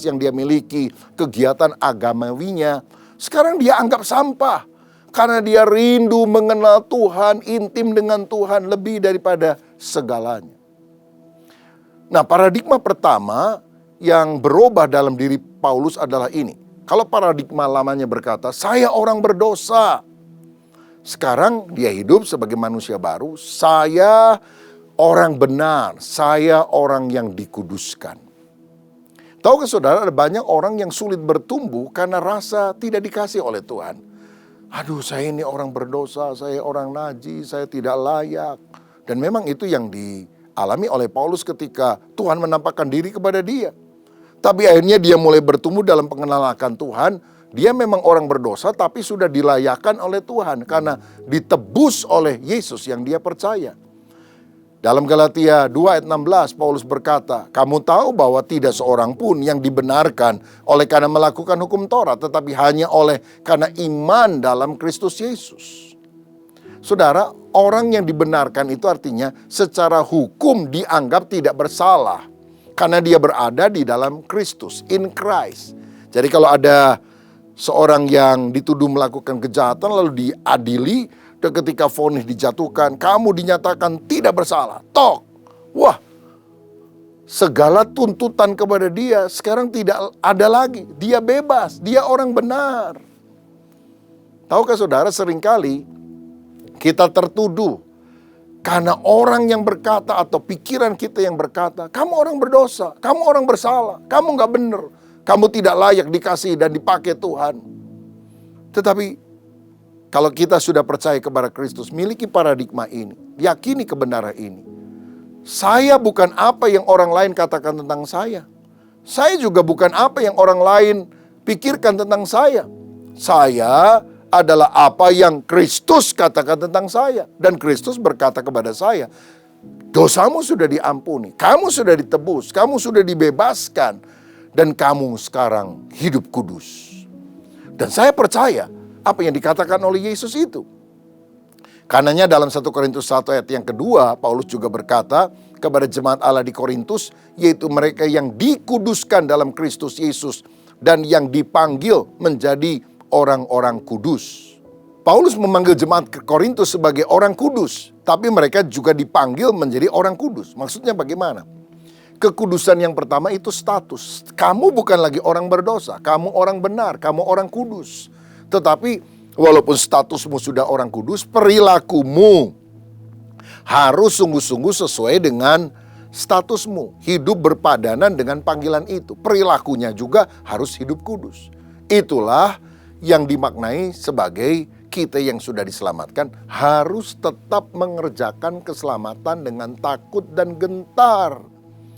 yang dia miliki, kegiatan agamawinya, sekarang dia anggap sampah. Karena dia rindu mengenal Tuhan, intim dengan Tuhan lebih daripada segalanya. Nah, paradigma pertama yang berubah dalam diri Paulus adalah ini. Kalau paradigma lamanya berkata, "Saya orang berdosa." Sekarang dia hidup sebagai manusia baru, "Saya orang benar, saya orang yang dikuduskan." Tahukah saudara, ada banyak orang yang sulit bertumbuh karena rasa tidak dikasih oleh Tuhan. "Aduh, saya ini orang berdosa, saya orang najis, saya tidak layak." Dan memang itu yang dialami oleh Paulus ketika Tuhan menampakkan diri kepada dia. Tapi akhirnya dia mulai bertumbuh dalam pengenalan akan Tuhan. Dia memang orang berdosa tapi sudah dilayakkan oleh Tuhan karena ditebus oleh Yesus yang dia percaya. Dalam Galatia 2 ayat 16, Paulus berkata, kamu tahu bahwa tidak seorang pun yang dibenarkan oleh karena melakukan hukum Taurat, tetapi hanya oleh karena iman dalam Kristus Yesus. Saudara, orang yang dibenarkan itu artinya secara hukum dianggap tidak bersalah, karena dia berada di dalam Kristus, in Christ. Jadi kalau ada seorang yang dituduh melakukan kejahatan lalu diadili, dan ketika vonis dijatuhkan, kamu dinyatakan tidak bersalah. Tok. Wah, segala tuntutan kepada dia sekarang tidak ada lagi. Dia bebas, dia orang benar. Tahukah saudara, seringkali kita tertuduh karena orang yang berkata atau pikiran kita yang berkata, kamu orang berdosa, kamu orang bersalah, kamu gak benar, kamu tidak layak dikasih dan dipakai Tuhan. Tetapi kalau kita sudah percaya kepada Kristus, miliki paradigma ini, yakini kebenaran ini. Saya bukan apa yang orang lain katakan tentang saya. Saya juga bukan apa yang orang lain pikirkan tentang saya. Saya adalah apa yang Kristus katakan tentang saya. Dan Kristus berkata kepada saya, dosamu sudah diampuni, kamu sudah ditebus, kamu sudah dibebaskan, dan kamu sekarang hidup kudus. Dan saya percaya apa yang dikatakan oleh Yesus itu. Karenanya dalam 1 Korintus 1 ayat yang kedua, Paulus juga berkata kepada jemaat Allah di Korintus, yaitu mereka yang dikuduskan dalam Kristus Yesus dan yang dipanggil menjadi orang-orang kudus. Paulus memanggil jemaat Korintus sebagai orang kudus, tapi mereka juga dipanggil menjadi orang kudus. Maksudnya bagaimana? Kekudusan yang pertama itu status. Kamu bukan lagi orang berdosa, kamu orang benar, kamu orang kudus. Tetapi walaupun statusmu sudah orang kudus, perilakumu harus sungguh-sungguh sesuai dengan statusmu. Hidup berpadanan dengan panggilan itu. Perilakunya juga harus hidup kudus. Itulah yang dimaknai sebagai kita yang sudah diselamatkan harus tetap mengerjakan keselamatan dengan takut dan gentar.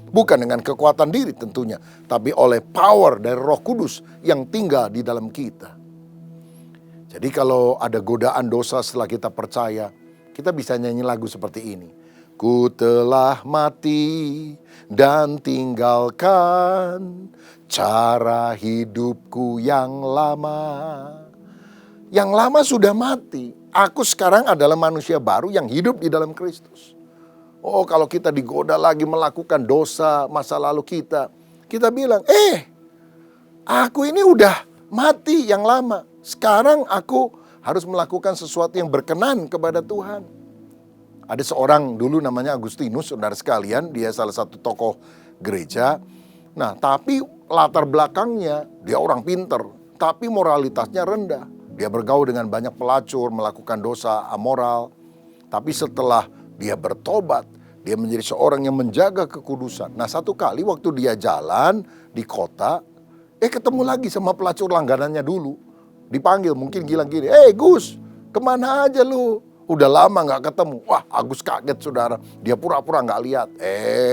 Bukan dengan kekuatan diri tentunya, tapi oleh power dari Roh Kudus yang tinggal di dalam kita. Jadi kalau ada godaan dosa setelah kita percaya, kita bisa nyanyi lagu seperti ini. Ku telah mati dan tinggalkan cara hidupku yang lama. Yang lama sudah mati. Aku sekarang adalah manusia baru yang hidup di dalam Kristus. Oh, kalau kita digoda lagi melakukan dosa masa lalu kita bilang, aku ini udah mati yang lama. Sekarang aku harus melakukan sesuatu yang berkenan kepada Tuhan. Ada seorang dulu namanya Agustinus, saudara sekalian, dia salah satu tokoh gereja. Nah, tapi latar belakangnya dia orang pinter, tapi moralitasnya rendah. Dia bergaul dengan banyak pelacur, melakukan dosa amoral. Tapi setelah dia bertobat, dia menjadi seorang yang menjaga kekudusan. Nah, satu kali waktu dia jalan di kota, ketemu lagi sama pelacur langganannya dulu. Dipanggil, mungkin bilang gini, Gus, kemana aja lu? Udah lama gak ketemu. Wah, Agus kaget saudara. Dia pura-pura gak lihat.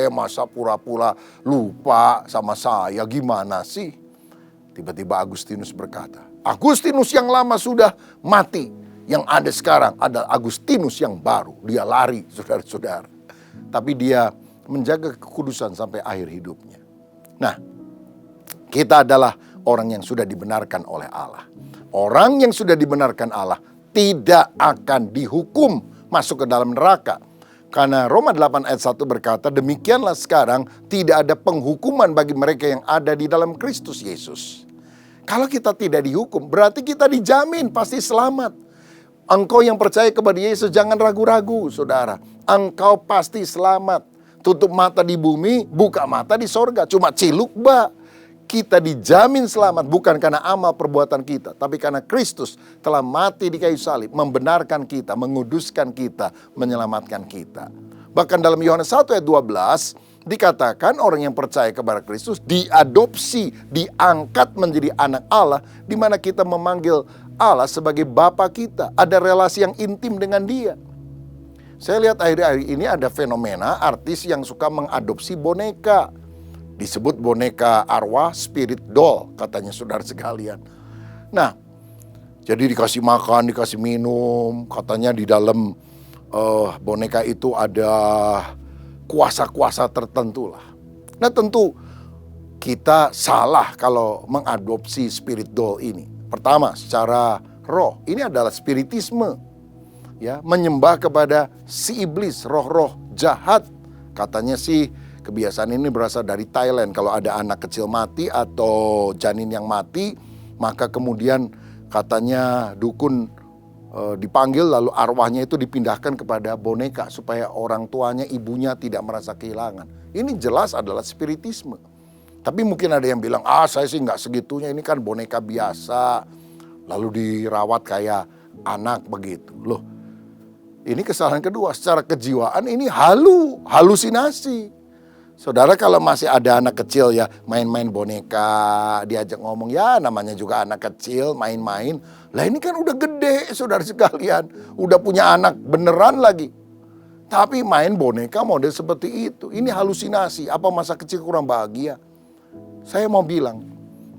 Masa pura-pura lupa sama saya, gimana sih? Tiba-tiba Agustinus berkata, Agustinus yang lama sudah mati. Yang ada sekarang adalah Agustinus yang baru. Dia lari, saudara-saudara. Tapi dia menjaga kekudusan sampai akhir hidupnya. Nah, kita adalah orang yang sudah dibenarkan oleh Allah. Orang yang sudah dibenarkan Allah tidak akan dihukum masuk ke dalam neraka. Karena Roma 8 ayat 1 berkata, demikianlah sekarang tidak ada penghukuman bagi mereka yang ada di dalam Kristus Yesus. Kalau kita tidak dihukum, berarti kita dijamin pasti selamat. Engkau yang percaya kepada Yesus jangan ragu-ragu, saudara. Engkau pasti selamat. Tutup mata di bumi, buka mata di sorga. Cuma ciluk bak. Kita dijamin selamat bukan karena amal perbuatan kita, tapi karena Kristus telah mati di kayu salib, membenarkan kita, menguduskan kita, menyelamatkan kita. Bahkan dalam Yohanes 1 ayat 12 dikatakan orang yang percaya kepada Kristus diadopsi, diangkat menjadi anak Allah, di mana kita memanggil Allah sebagai Bapa kita. Ada relasi yang intim dengan Dia. Saya lihat akhir-akhir ini ada fenomena artis yang suka mengadopsi boneka. Disebut boneka arwah, spirit doll, katanya saudara sekalian. Nah, jadi dikasih makan, dikasih minum. Katanya di dalam boneka itu ada kuasa-kuasa tertentu lah. Nah tentu kita salah kalau mengadopsi spirit doll ini. Pertama, secara roh, ini adalah spiritisme. Ya, menyembah kepada si iblis, roh-roh jahat. Katanya sih kebiasaan ini berasal dari Thailand. Kalau ada anak kecil mati atau janin yang mati, maka kemudian katanya dukun dipanggil lalu arwahnya itu dipindahkan kepada boneka supaya orang tuanya, ibunya tidak merasa kehilangan. Ini jelas adalah spiritisme. Tapi mungkin ada yang bilang, saya sih nggak segitunya, ini kan boneka biasa. Lalu dirawat kayak anak begitu. Loh, ini kesalahan kedua. Secara kejiwaan ini halusinasi. Saudara kalau masih ada anak kecil ya main-main boneka, diajak ngomong, ya namanya juga anak kecil main-main. Lah ini kan udah gede saudara sekalian. Udah punya anak beneran lagi. Tapi main boneka model seperti itu. Ini halusinasi. Apa masa kecil kurang bahagia? Saya mau bilang,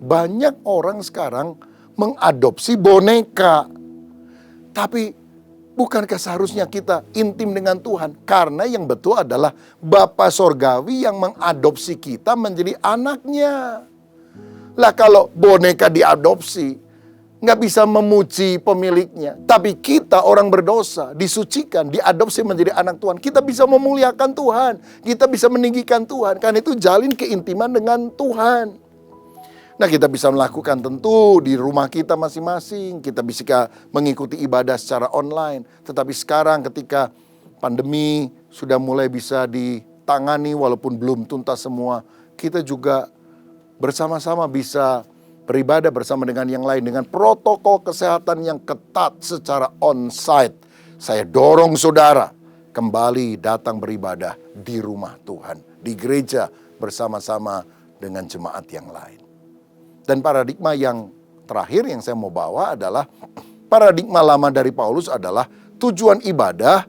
banyak orang sekarang mengadopsi boneka. Tapi bukankah seharusnya kita intim dengan Tuhan? Karena yang betul adalah Bapa Sorgawi yang mengadopsi kita menjadi anaknya. Lah kalau boneka diadopsi, nggak bisa memuji pemiliknya. Tapi kita orang berdosa, disucikan, diadopsi menjadi anak Tuhan. Kita bisa memuliakan Tuhan. Kita bisa meninggikan Tuhan. Karena itu jalin keintiman dengan Tuhan. Nah kita bisa melakukan tentu di rumah kita masing-masing. Kita bisa mengikuti ibadah secara online. Tetapi sekarang ketika pandemi sudah mulai bisa ditangani walaupun belum tuntas semua. Kita juga bersama-sama bisa beribadah bersama dengan yang lain dengan protokol kesehatan yang ketat secara onsite. Saya dorong saudara kembali datang beribadah di rumah Tuhan, di gereja bersama-sama dengan jemaat yang lain. Dan paradigma yang terakhir yang saya mau bawa adalah paradigma lama dari Paulus adalah tujuan ibadah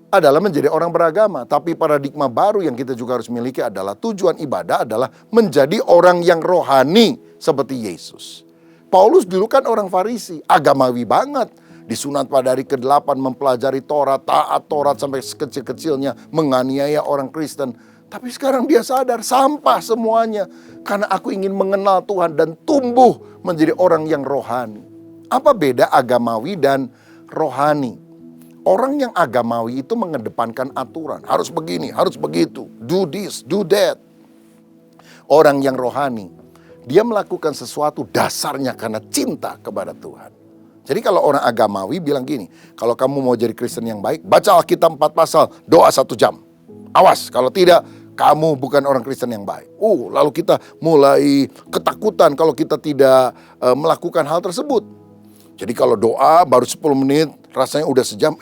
adalah menjadi orang beragama. Tapi paradigma baru yang kita juga harus miliki adalah tujuan ibadah adalah menjadi orang yang rohani seperti Yesus. Paulus dulu kan orang Farisi, agamawi banget. Disunat pada hari ke-8 mempelajari Taurat, taat Taurat sampai sekecil-kecilnya, menganiaya orang Kristen. Tapi sekarang dia sadar, sampah semuanya. Karena aku ingin mengenal Tuhan dan tumbuh menjadi orang yang rohani. Apa beda agamawi dan rohani? Orang yang agamawi itu mengedepankan aturan. Harus begini, harus begitu. Do this, do that. Orang yang rohani, dia melakukan sesuatu dasarnya karena cinta kepada Tuhan. Jadi kalau orang agamawi bilang gini, kalau kamu mau jadi Kristen yang baik, baca Alkitab 4 pasal, doa 1 jam. Awas, kalau tidak, kamu bukan orang Kristen yang baik. Lalu kita mulai ketakutan kalau kita tidak melakukan hal tersebut. Jadi kalau doa baru 10 menit, rasanya udah sejam,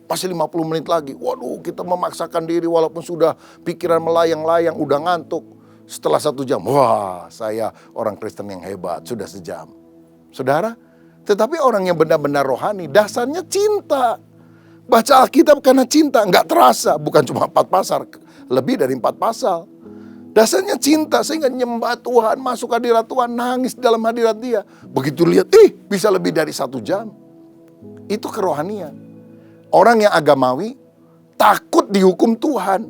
masih 50 menit lagi. Waduh, kita memaksakan diri walaupun sudah pikiran melayang-layang, udah ngantuk. Setelah 1 jam, wah saya orang Kristen yang hebat, sudah sejam. Saudara, tetapi orang yang benar-benar rohani, dasarnya cinta. Baca Alkitab karena cinta, nggak terasa. Bukan cuma 4 pasal, lebih dari 4 pasal. Dasarnya cinta, sehingga nyembah Tuhan, masuk hadirat Tuhan, nangis dalam hadirat Dia. Begitu lihat, bisa lebih dari 1 jam. Itu kerohanian. Orang yang agamawi takut dihukum Tuhan.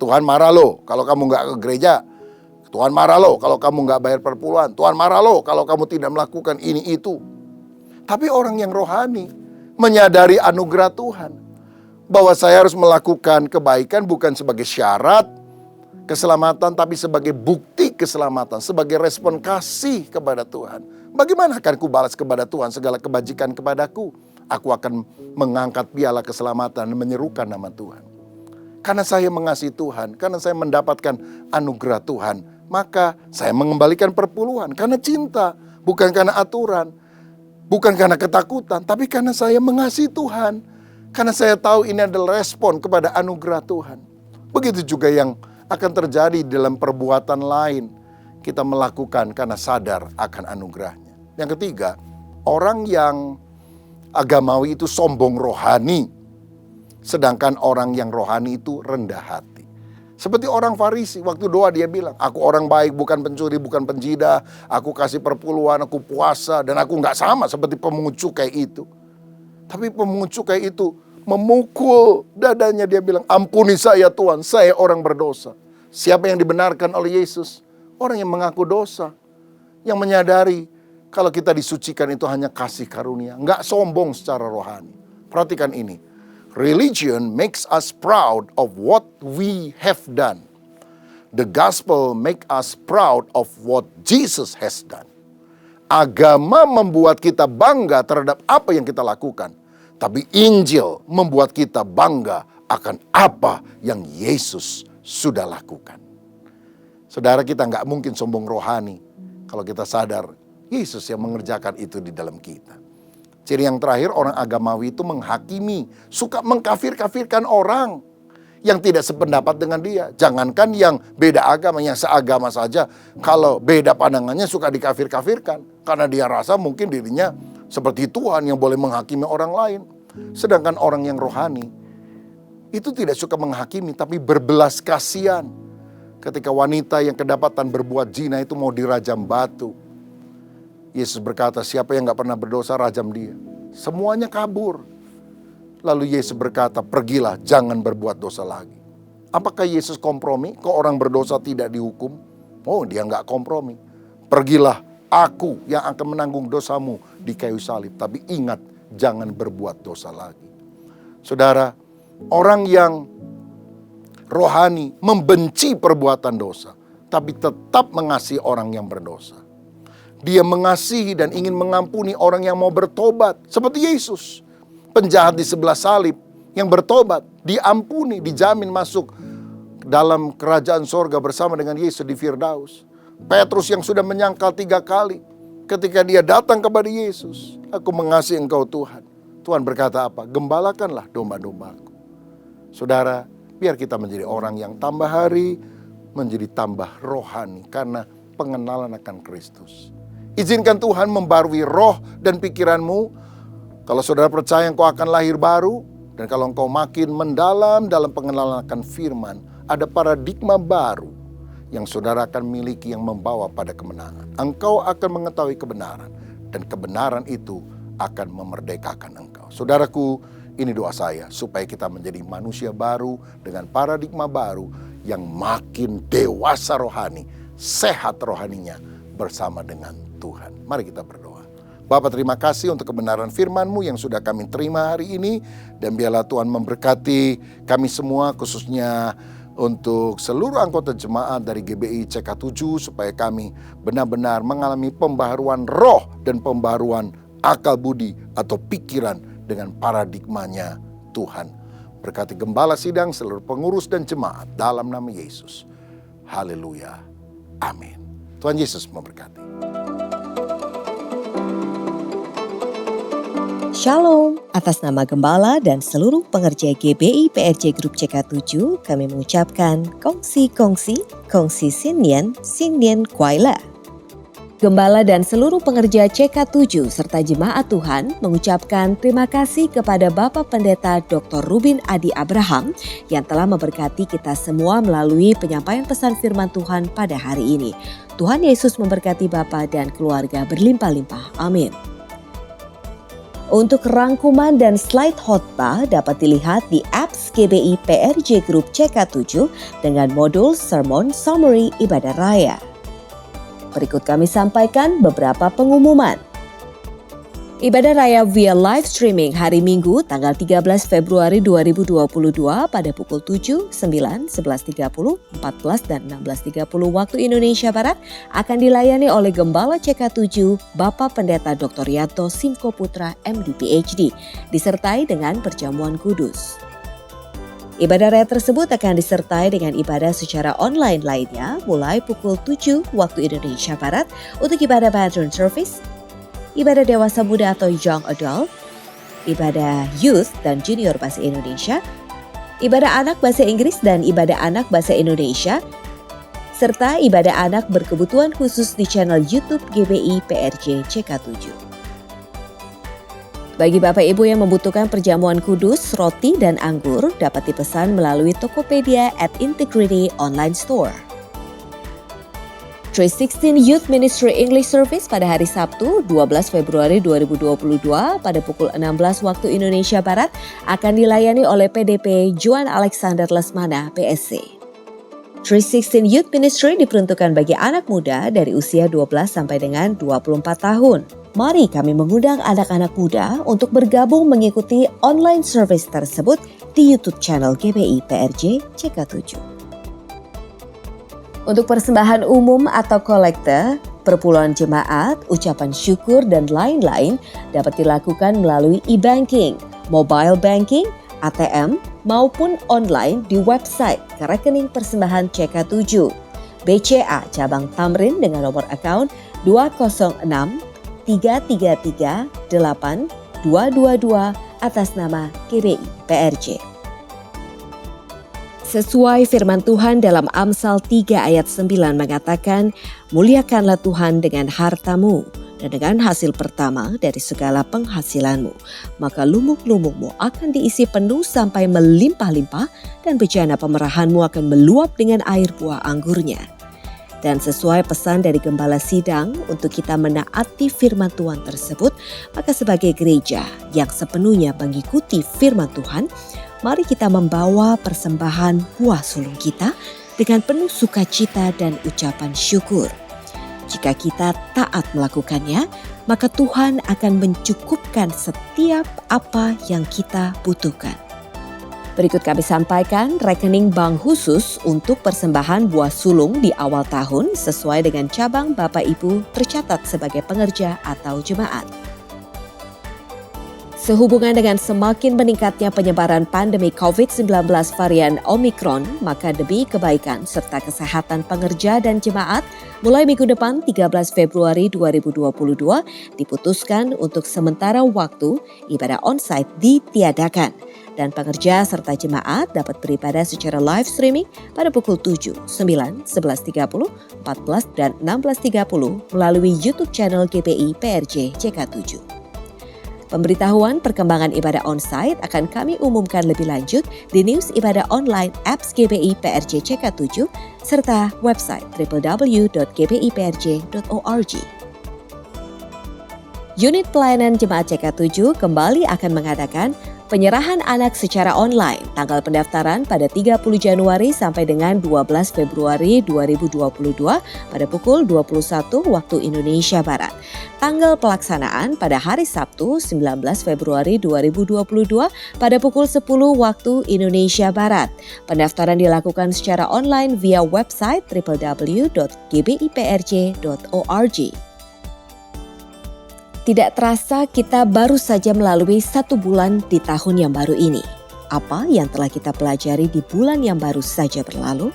Tuhan marah lo kalau kamu nggak ke gereja. Tuhan marah lo kalau kamu nggak bayar perpuluhan. Tuhan marah lo kalau kamu tidak melakukan ini itu. Tapi orang yang rohani menyadari anugerah Tuhan. Bahwa saya harus melakukan kebaikan bukan sebagai syarat keselamatan, tapi sebagai bukti keselamatan. Sebagai respon kasih kepada Tuhan. Bagaimana akan ku balas kepada Tuhan segala kebajikan kepadaku? Aku akan mengangkat piala keselamatan dan menyerukan nama Tuhan. Karena saya mengasihi Tuhan, karena saya mendapatkan anugerah Tuhan, maka saya mengembalikan perpuluhan. Karena cinta, bukan karena aturan, bukan karena ketakutan, tapi karena saya mengasihi Tuhan. Karena saya tahu ini adalah respon kepada anugerah Tuhan. Begitu juga yang akan terjadi dalam perbuatan lain. Kita melakukan karena sadar akan anugerahnya. Yang ketiga, orang yang agamawi itu sombong rohani. Sedangkan orang yang rohani itu rendah hati. Seperti orang Farisi, waktu doa dia bilang, aku orang baik, bukan pencuri, bukan penjidah. Aku kasih perpuluhan, aku puasa, dan aku gak sama seperti pemungut cukai itu. Tapi pemungut cukai itu memukul dadanya. Dia bilang, ampuni saya Tuhan, saya orang berdosa. Siapa yang dibenarkan oleh Yesus? Orang yang mengaku dosa. Yang menyadari kalau kita disucikan itu hanya kasih karunia. Nggak sombong secara rohani. Perhatikan ini. Religion makes us proud of what we have done. The gospel make us proud of what Jesus has done. Agama membuat kita bangga terhadap apa yang kita lakukan. Tapi Injil membuat kita bangga akan apa yang Yesus sudah lakukan. Saudara, kita nggak mungkin sombong rohani kalau kita sadar Yesus yang mengerjakan itu di dalam kita. Ciri yang terakhir, orang agamawi itu menghakimi, suka mengkafir-kafirkan orang yang tidak sependapat dengan dia. Jangankan yang beda agama, yang seagama saja. Kalau beda pandangannya suka dikafir-kafirkan. Karena dia rasa mungkin dirinya seperti Tuhan yang boleh menghakimi orang lain. Sedangkan orang yang rohani itu tidak suka menghakimi, tapi berbelas kasihan. Ketika wanita yang kedapatan berbuat zina itu mau dirajam batu, Yesus berkata, siapa yang gak pernah berdosa, rajam dia. Semuanya kabur. Lalu Yesus berkata, pergilah, jangan berbuat dosa lagi. Apakah Yesus kompromi? Kok orang berdosa tidak dihukum? Oh, dia gak kompromi. Pergilah, aku yang akan menanggung dosamu di kayu salib. Tapi ingat, jangan berbuat dosa lagi. Saudara, orang yang rohani membenci perbuatan dosa, tapi tetap mengasihi orang yang berdosa. Dia mengasihi dan ingin mengampuni orang yang mau bertobat. Seperti Yesus, penjahat di sebelah salib yang bertobat, diampuni, dijamin masuk dalam kerajaan sorga bersama dengan Yesus di Firdaus. Petrus yang sudah menyangkal 3 kali, ketika dia datang kepada Yesus, aku mengasihi engkau Tuhan. Tuhan berkata apa? Gembalakanlah domba-dombaku. Saudara, biar kita menjadi orang yang tambah hari, menjadi tambah rohani karena pengenalan akan Kristus. Izinkan Tuhan membarui roh dan pikiranmu. Kalau saudara percaya engkau akan lahir baru, dan kalau engkau makin mendalam dalam pengenalan akan firman, ada paradigma baru yang saudara akan miliki yang membawa pada kemenangan. Engkau akan mengetahui kebenaran, dan kebenaran itu akan memerdekakan engkau. Saudaraku, ini doa saya supaya kita menjadi manusia baru dengan paradigma baru yang makin dewasa rohani, sehat rohaninya bersama dengan Tuhan. Mari kita berdoa. Bapa, terima kasih untuk kebenaran firman-Mu yang sudah kami terima hari ini. Dan biarlah Tuhan memberkati kami semua, khususnya untuk seluruh anggota jemaat dari GBI CK7, supaya kami benar-benar mengalami pembaharuan roh dan pembaharuan akal budi atau pikiran dengan paradigmanya Tuhan. Berkati gembala sidang, seluruh pengurus dan jemaat dalam nama Yesus. Haleluya. Amin. Tuhan Yesus memberkati. Shalom, atas nama Gembala dan seluruh pengerja GBI PRJ Grup CK7, kami mengucapkan kongsi Sinnian Kuaila. Gembala dan seluruh pengerja CK7 serta jemaat Tuhan mengucapkan terima kasih kepada Bapak Pendeta Dr. Rubin Adi Abraham yang telah memberkati kita semua melalui penyampaian pesan firman Tuhan pada hari ini. Tuhan Yesus memberkati Bapak dan keluarga berlimpah-limpah. Amin. Untuk rangkuman dan slide khotbah dapat dilihat di apps GBI PRJ Group CK7 dengan modul Sermon Summary Ibadah Raya. Berikut kami sampaikan beberapa pengumuman. Ibadah Raya via live streaming hari Minggu tanggal 13 Februari 2022 pada pukul 7, 9, 11.30, 14 dan 16.30 waktu Indonesia Barat akan dilayani oleh Gembala CK7 Bapak Pendeta Dr. Yanto Simko Putra MD PhD disertai dengan perjamuan kudus. Ibadah raya tersebut akan disertai dengan ibadah secara online lainnya mulai pukul 7 waktu Indonesia Barat untuk ibadah Patron Service, ibadah dewasa muda atau Young Adult, ibadah Youth dan Junior Bahasa Indonesia, ibadah anak Bahasa Inggris dan ibadah anak Bahasa Indonesia, serta ibadah anak berkebutuhan khusus di channel YouTube GBI PRJ CK7. Bagi Bapak Ibu yang membutuhkan perjamuan kudus, roti, dan anggur dapat dipesan melalui Tokopedia at Integrity Online Store. 316 Youth Ministry English Service pada hari Sabtu 12 Februari 2022 pada pukul 16 waktu Indonesia Barat akan dilayani oleh PDP Juan Alexander Lesmana, PSC. 316 Youth Ministry diperuntukkan bagi anak muda dari usia 12 sampai dengan 24 tahun. Mari kami mengundang anak-anak muda untuk bergabung mengikuti online service tersebut di YouTube channel GBI PRJ CK7. Untuk persembahan umum atau kolekte, perpuluhan jemaat, ucapan syukur, dan lain-lain dapat dilakukan melalui e-banking, mobile banking, ATM, maupun online di website ke rekening persembahan CK7, BCA Cabang Tamrin dengan nomor akaun 206 333 8 222 atas nama GBI PRJ. Sesuai firman Tuhan dalam Amsal 3 ayat 9 mengatakan, muliakanlah Tuhan dengan hartamu dan dengan hasil pertama dari segala penghasilanmu. Maka lumuk-lumukmu akan diisi penuh sampai melimpah-limpah dan bejana pemerahanmu akan meluap dengan air buah anggurnya. Dan sesuai pesan dari Gembala Sidang untuk kita menaati firman Tuhan tersebut, maka sebagai gereja yang sepenuhnya mengikuti firman Tuhan, mari kita membawa persembahan buah sulung kita dengan penuh sukacita dan ucapan syukur. Jika kita taat melakukannya, maka Tuhan akan mencukupkan setiap apa yang kita butuhkan. Berikut kami sampaikan rekening bank khusus untuk persembahan buah sulung di awal tahun sesuai dengan cabang Bapak Ibu tercatat sebagai pengerja atau jemaat. Sehubungan dengan semakin meningkatnya penyebaran pandemi COVID-19 varian Omicron, maka demi kebaikan serta kesehatan pengerja dan jemaat, mulai minggu depan 13 Februari 2022 diputuskan untuk sementara waktu ibadah onsite ditiadakan dan pengerja serta jemaat dapat beribadah secara live streaming pada pukul 7, 9, 11.30, 14 dan 16.30 melalui YouTube channel GPI PRJ CK7. Pemberitahuan perkembangan ibadah onsite akan kami umumkan lebih lanjut di news ibadah online apps GBI PRJ CK7 serta website www.gbiprj.org. Unit pelayanan Jemaat CK7 kembali akan mengadakan penyerahan anak secara online. Tanggal pendaftaran pada 30 Januari sampai dengan 12 Februari 2022 pada pukul 21 waktu Indonesia Barat. Tanggal pelaksanaan pada hari Sabtu 19 Februari 2022 pada pukul 10 waktu Indonesia Barat. Pendaftaran dilakukan secara online via website www.gbiprj.org. Tidak terasa kita baru saja melalui 1 bulan di tahun yang baru ini. Apa yang telah kita pelajari di bulan yang baru saja berlalu?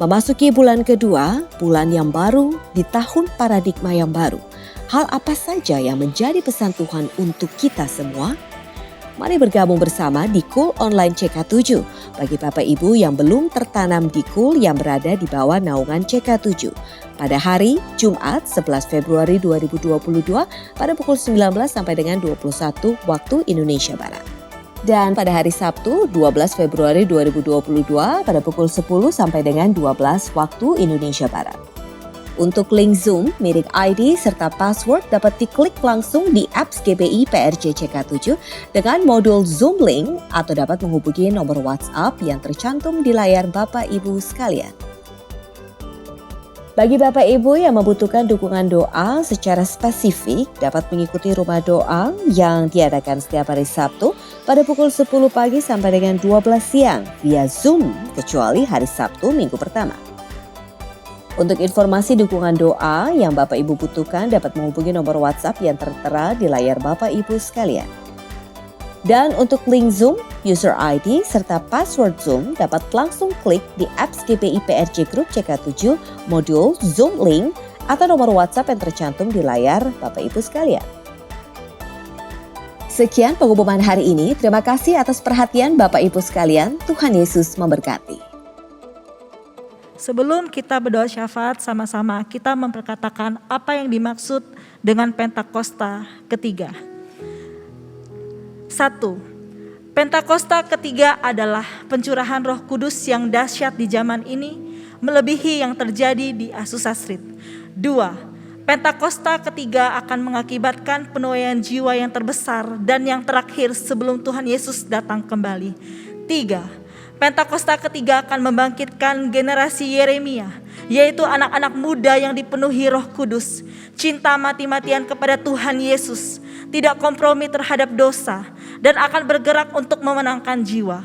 Memasuki bulan kedua, bulan yang baru di tahun paradigma yang baru. Hal apa saja yang menjadi pesan Tuhan untuk kita semua? Mari bergabung bersama di Cool Online CK7 bagi Bapak Ibu yang belum tertanam di Cool yang berada di bawah naungan CK7. Pada hari Jumat 11 Februari 2022 pada pukul 19 sampai dengan 21 waktu Indonesia Barat. Dan pada hari Sabtu 12 Februari 2022 pada pukul 10 sampai dengan 12 waktu Indonesia Barat. Untuk link Zoom, milik ID serta password dapat diklik langsung di apps GBI PRJ CK7 dengan modul Zoom Link atau dapat menghubungi nomor WhatsApp yang tercantum di layar Bapak Ibu sekalian. Bagi Bapak Ibu yang membutuhkan dukungan doa secara spesifik dapat mengikuti rumah doa yang diadakan setiap hari Sabtu pada pukul 10 pagi sampai dengan 12 siang via Zoom kecuali hari Sabtu minggu pertama. Untuk informasi dukungan doa yang Bapak Ibu butuhkan dapat menghubungi nomor WhatsApp yang tertera di layar Bapak Ibu sekalian. Dan untuk link Zoom, user ID serta password Zoom dapat langsung klik di apps GBI PRJ Group CK7 modul Zoom Link atau nomor WhatsApp yang tercantum di layar Bapak Ibu sekalian. Sekian pengumuman hari ini. Terima kasih atas perhatian Bapak Ibu sekalian. Tuhan Yesus memberkati. Sebelum kita berdoa syafaat sama-sama, kita memperkatakan apa yang dimaksud dengan Pentakosta ketiga. 1. Pentakosta ketiga adalah pencurahan Roh Kudus yang dahsyat di zaman ini melebihi yang terjadi di Azusa Street. 2. Pentakosta ketiga akan mengakibatkan penuaian jiwa yang terbesar dan yang terakhir sebelum Tuhan Yesus datang kembali. 3. Pentakosta ketiga akan membangkitkan generasi Yeremia, yaitu anak-anak muda yang dipenuhi Roh Kudus, cinta mati-matian kepada Tuhan Yesus, tidak kompromi terhadap dosa, dan akan bergerak untuk memenangkan jiwa.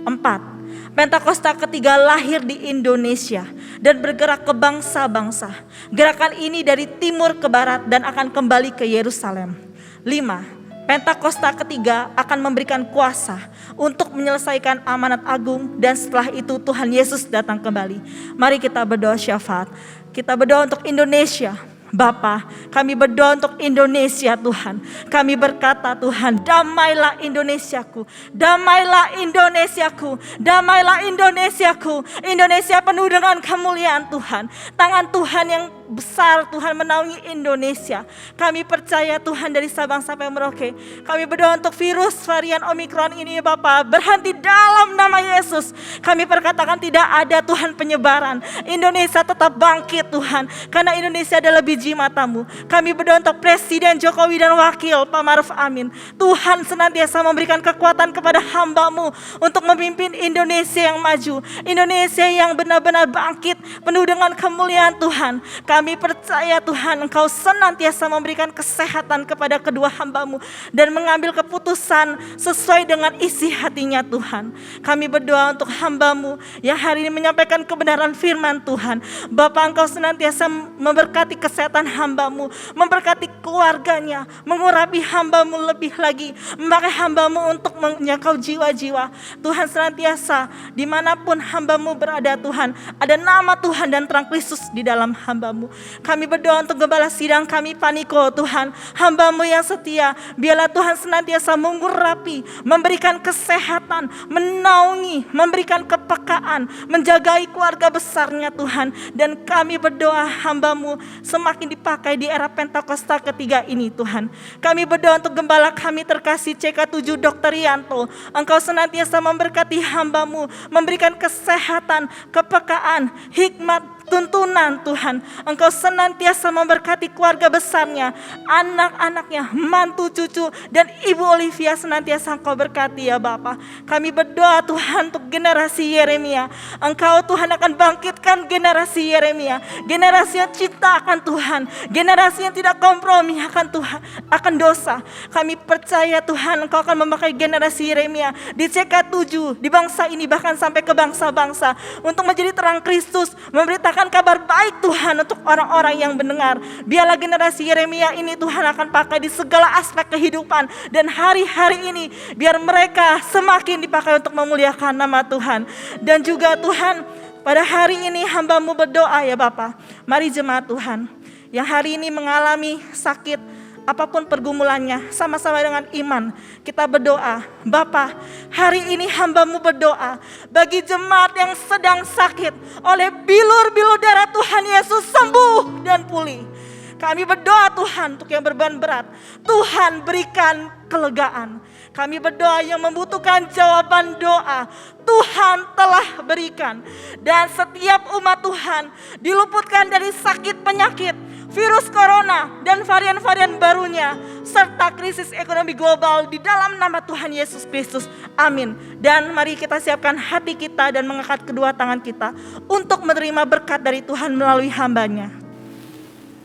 4. Pentakosta ketiga lahir di Indonesia dan bergerak ke bangsa-bangsa. Gerakan ini dari timur ke barat dan akan kembali ke Yerusalem. 5. Pentakosta ketiga akan memberikan kuasa untuk menyelesaikan amanat agung dan setelah itu Tuhan Yesus datang kembali. Mari kita berdoa syafaat. Kita berdoa untuk Indonesia. Bapa, kami berdoa untuk Indonesia Tuhan. Kami berkata Tuhan, damailah Indonesiaku, damailah Indonesiaku, damailah Indonesiaku. Indonesia penuh dengan kemuliaan Tuhan. Tangan Tuhan yang besar Tuhan menaungi Indonesia. Kami percaya Tuhan dari Sabang sampai Merauke. Kami berdoa untuk virus varian Omikron ini Bapa, berhenti dalam nama Yesus. Kami perkatakan tidak ada Tuhan penyebaran. Indonesia tetap bangkit Tuhan, karena Indonesia adalah biji matamu. Kami berdoa untuk Presiden Jokowi dan Wakil Pak Maruf Amin. Tuhan senantiasa memberikan kekuatan kepada hamba-Mu untuk memimpin Indonesia yang maju, Indonesia yang benar-benar bangkit penuh dengan kemuliaan Tuhan. Kami percaya Tuhan Engkau senantiasa memberikan kesehatan kepada kedua hamba-Mu dan mengambil keputusan sesuai dengan isi hatinya Tuhan. Kami berdoa untuk hamba-Mu yang hari ini menyampaikan kebenaran firman Tuhan. Bapa, Engkau senantiasa memberkati kesehatan hamba-Mu, memberkati keluarganya, mengurapi hamba-Mu lebih lagi, memakai hamba-Mu untuk menjangkau jiwa-jiwa. Tuhan senantiasa dimanapun hamba-Mu berada Tuhan, ada nama Tuhan dan terang Kristus di dalam hamba-Mu. Kami berdoa untuk gembala sidang kami Paniko Tuhan, hamba-Mu yang setia, biarlah Tuhan senantiasa mengurapi, memberikan kesehatan, menaungi, memberikan kepekaan, menjagai keluarga besarnya Tuhan. Dan kami berdoa hamba-Mu semakin dipakai di era Pentakosta ketiga ini Tuhan. Kami berdoa untuk gembala kami terkasih CK7 Dr. Rianto. Engkau senantiasa memberkati hamba-Mu, memberikan kesehatan, kepekaan, hikmat, tuntunan Tuhan. Engkau senantiasa memberkati keluarga besarnya, anak-anaknya, mantu cucu, dan Ibu Olivia senantiasa Engkau berkati ya Bapa. Kami berdoa Tuhan untuk generasi Yeremia. Engkau Tuhan akan bangkitkan generasi Yeremia, generasi yang cinta akan Tuhan, generasi yang tidak kompromi akan Tuhan, akan dosa. Kami percaya Tuhan Engkau akan memakai generasi Yeremia di CK7, di bangsa ini bahkan sampai ke bangsa-bangsa untuk menjadi terang Kristus, memberitakan kabar baik Tuhan untuk orang-orang yang mendengar. Biarlah generasi Yeremia ini Tuhan akan pakai di segala aspek kehidupan, dan hari-hari ini biar mereka semakin dipakai untuk memuliakan nama Tuhan. Dan juga Tuhan, pada hari ini hamba-Mu berdoa ya Bapa. Mari jemaat Tuhan yang hari ini mengalami sakit, apapun pergumulannya, sama-sama dengan iman kita berdoa. Bapa, hari ini hamba-Mu berdoa bagi jemaat yang sedang sakit, oleh bilur-bilur darah Tuhan Yesus sembuh dan pulih. Kami berdoa Tuhan untuk yang beban berat, Tuhan berikan kelegaan. Kami berdoa yang membutuhkan jawaban doa, Tuhan telah berikan. Dan setiap umat Tuhan diluputkan dari sakit penyakit, virus corona dan varian-varian barunya, serta krisis ekonomi global di dalam nama Tuhan Yesus Kristus. Amin. Dan mari kita siapkan hati kita dan mengangkat kedua tangan kita untuk menerima berkat dari Tuhan melalui hamba-Nya.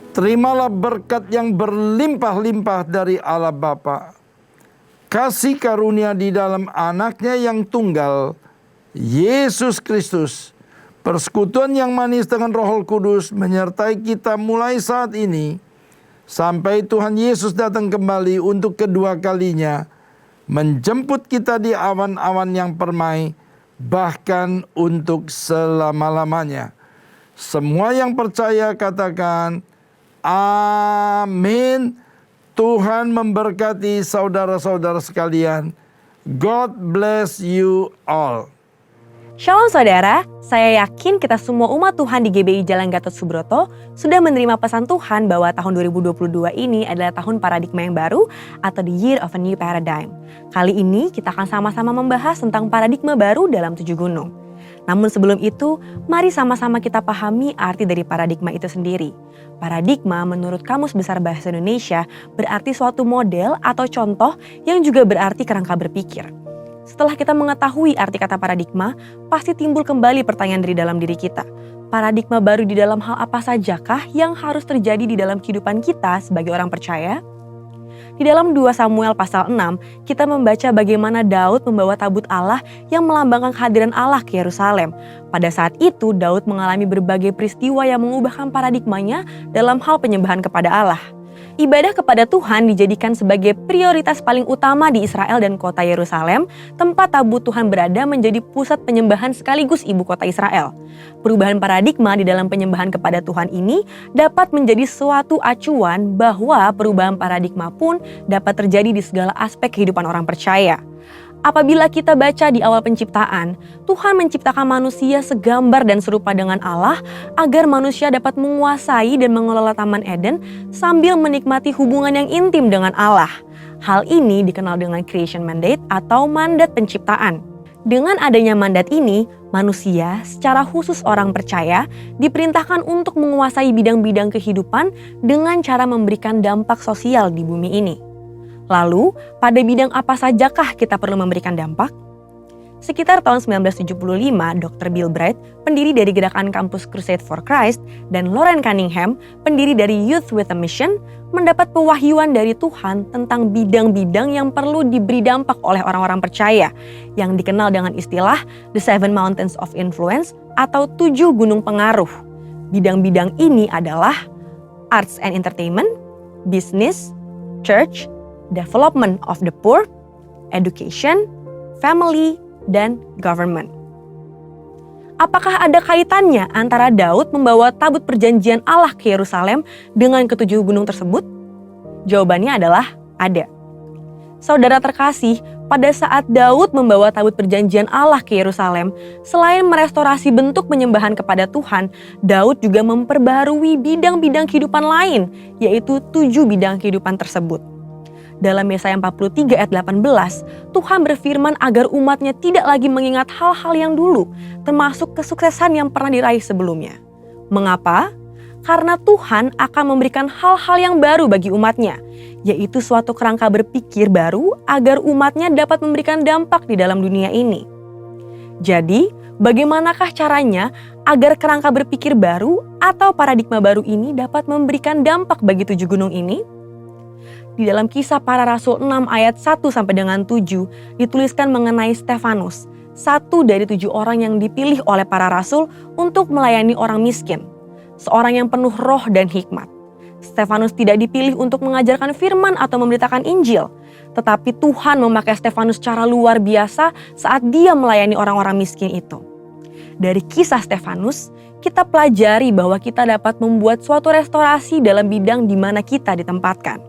Terimalah berkat yang berlimpah-limpah dari Allah Bapa, kasih karunia di dalam anaknya yang tunggal, Yesus Kristus, persekutuan yang manis dengan Roh Kudus menyertai kita mulai saat ini sampai Tuhan Yesus datang kembali untuk kedua kalinya, menjemput kita di awan-awan yang permai, bahkan untuk selama-lamanya. Semua yang percaya katakan amin. Tuhan memberkati saudara-saudara sekalian. God bless you all. Shalom saudara, saya yakin kita semua umat Tuhan di GBI Jalan Gatot Subroto sudah menerima pesan Tuhan bahwa tahun 2022 ini adalah tahun paradigma yang baru atau the year of a new paradigm. Kali ini kita akan sama-sama membahas tentang paradigma baru dalam 7 gunung. Namun sebelum itu, mari sama-sama kita pahami arti dari paradigma itu sendiri. Paradigma menurut Kamus Besar Bahasa Indonesia berarti suatu model atau contoh yang juga berarti kerangka berpikir. Setelah kita mengetahui arti kata paradigma, pasti timbul kembali pertanyaan dari dalam diri kita. Paradigma baru di dalam hal apa sajakah yang harus terjadi di dalam kehidupan kita sebagai orang percaya? Di dalam 2 Samuel pasal 6, kita membaca bagaimana Daud membawa tabut Allah yang melambangkan kehadiran Allah ke Yerusalem. Pada saat itu, Daud mengalami berbagai peristiwa yang mengubahkan paradigmanya dalam hal penyembahan kepada Allah. Ibadah kepada Tuhan dijadikan sebagai prioritas paling utama di Israel dan kota Yerusalem, tempat tabut Tuhan berada menjadi pusat penyembahan sekaligus ibu kota Israel. Perubahan paradigma di dalam penyembahan kepada Tuhan ini dapat menjadi suatu acuan bahwa perubahan paradigma pun dapat terjadi di segala aspek kehidupan orang percaya. Apabila kita baca di awal penciptaan, Tuhan menciptakan manusia segambar dan serupa dengan Allah agar manusia dapat menguasai dan mengelola Taman Eden sambil menikmati hubungan yang intim dengan Allah. Hal ini dikenal dengan creation mandate atau mandat penciptaan. Dengan adanya mandat ini, manusia secara khusus orang percaya diperintahkan untuk menguasai bidang-bidang kehidupan dengan cara memberikan dampak sosial di bumi ini. Lalu, pada bidang apa sajakah kita perlu memberikan dampak? Sekitar tahun 1975, Dr. Bill Bright, pendiri dari gerakan kampus Crusade for Christ, dan Loren Cunningham, pendiri dari Youth with a Mission, mendapat pewahyuan dari Tuhan tentang bidang-bidang yang perlu diberi dampak oleh orang-orang percaya, yang dikenal dengan istilah The 7 Mountains of Influence atau 7 gunung pengaruh. Bidang-bidang ini adalah arts and entertainment, business, church, development of the poor, education, family, dan government. Apakah ada kaitannya antara Daud membawa tabut perjanjian Allah ke Yerusalem dengan ketujuh gunung tersebut? Jawabannya adalah ada. Saudara terkasih, pada saat Daud membawa tabut perjanjian Allah ke Yerusalem, selain merestorasi bentuk penyembahan kepada Tuhan, Daud juga memperbarui bidang-bidang kehidupan lain, yaitu 7 bidang kehidupan tersebut. Dalam Yesaya 43 ayat 18, Tuhan berfirman agar umatnya tidak lagi mengingat hal-hal yang dulu, termasuk kesuksesan yang pernah diraih sebelumnya. Mengapa? Karena Tuhan akan memberikan hal-hal yang baru bagi umatnya, yaitu suatu kerangka berpikir baru agar umatnya dapat memberikan dampak di dalam dunia ini. Jadi, bagaimanakah caranya agar kerangka berpikir baru atau paradigma baru ini dapat memberikan dampak bagi 7 gunung ini? Di dalam Kisah Para Rasul 6 ayat 1 sampai dengan 7 dituliskan mengenai Stefanus, satu dari 7 orang yang dipilih oleh para rasul untuk melayani orang miskin, seorang yang penuh roh dan hikmat. Stefanus tidak dipilih untuk mengajarkan firman atau memberitakan Injil, tetapi Tuhan memakai Stefanus secara luar biasa saat dia melayani orang-orang miskin itu. Dari kisah Stefanus, kita pelajari bahwa kita dapat membuat suatu restorasi dalam bidang di mana kita ditempatkan.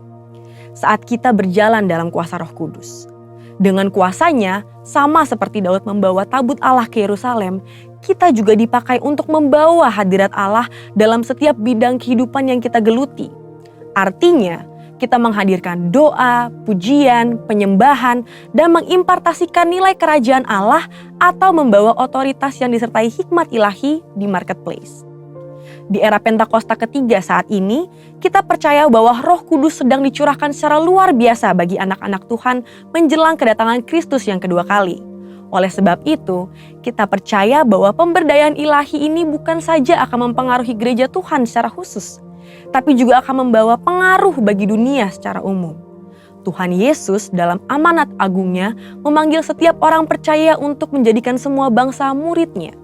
Saat kita berjalan dalam kuasa Roh Kudus. Dengan kuasanya, sama seperti Daud membawa tabut Allah ke Yerusalem, kita juga dipakai untuk membawa hadirat Allah dalam setiap bidang kehidupan yang kita geluti. Artinya, kita menghadirkan doa, pujian, penyembahan, dan mengimpartasikan nilai kerajaan Allah atau membawa otoritas yang disertai hikmat ilahi di marketplace. Di era Pentakosta ketiga saat ini, kita percaya bahwa Roh Kudus sedang dicurahkan secara luar biasa bagi anak-anak Tuhan menjelang kedatangan Kristus yang kedua kali. Oleh sebab itu, kita percaya bahwa pemberdayaan ilahi ini bukan saja akan mempengaruhi gereja Tuhan secara khusus, tapi juga akan membawa pengaruh bagi dunia secara umum. Tuhan Yesus dalam amanat agungnya memanggil setiap orang percaya untuk menjadikan semua bangsa murid-Nya.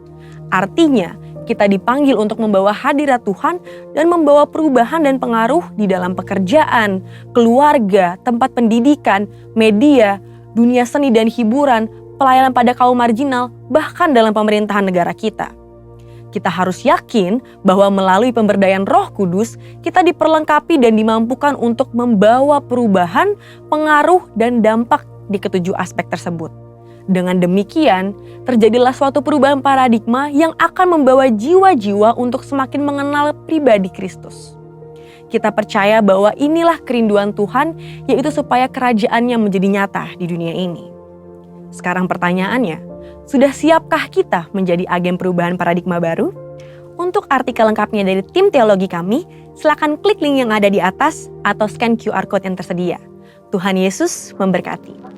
Artinya, kita dipanggil untuk membawa hadirat Tuhan dan membawa perubahan dan pengaruh di dalam pekerjaan, keluarga, tempat pendidikan, media, dunia seni dan hiburan, pelayanan pada kaum marginal, bahkan dalam pemerintahan negara kita. Kita harus yakin bahwa melalui pemberdayaan Roh Kudus, kita diperlengkapi dan dimampukan untuk membawa perubahan, pengaruh, dan dampak di ketujuh aspek tersebut. Dengan demikian, terjadilah suatu perubahan paradigma yang akan membawa jiwa-jiwa untuk semakin mengenal pribadi Kristus. Kita percaya bahwa inilah kerinduan Tuhan, yaitu supaya kerajaannya menjadi nyata di dunia ini. Sekarang pertanyaannya, Sudah siapkah kita menjadi agen perubahan paradigma baru? Untuk artikel lengkapnya dari tim teologi kami, silakan klik link yang ada di atas atau scan QR Code yang tersedia. Tuhan Yesus memberkati.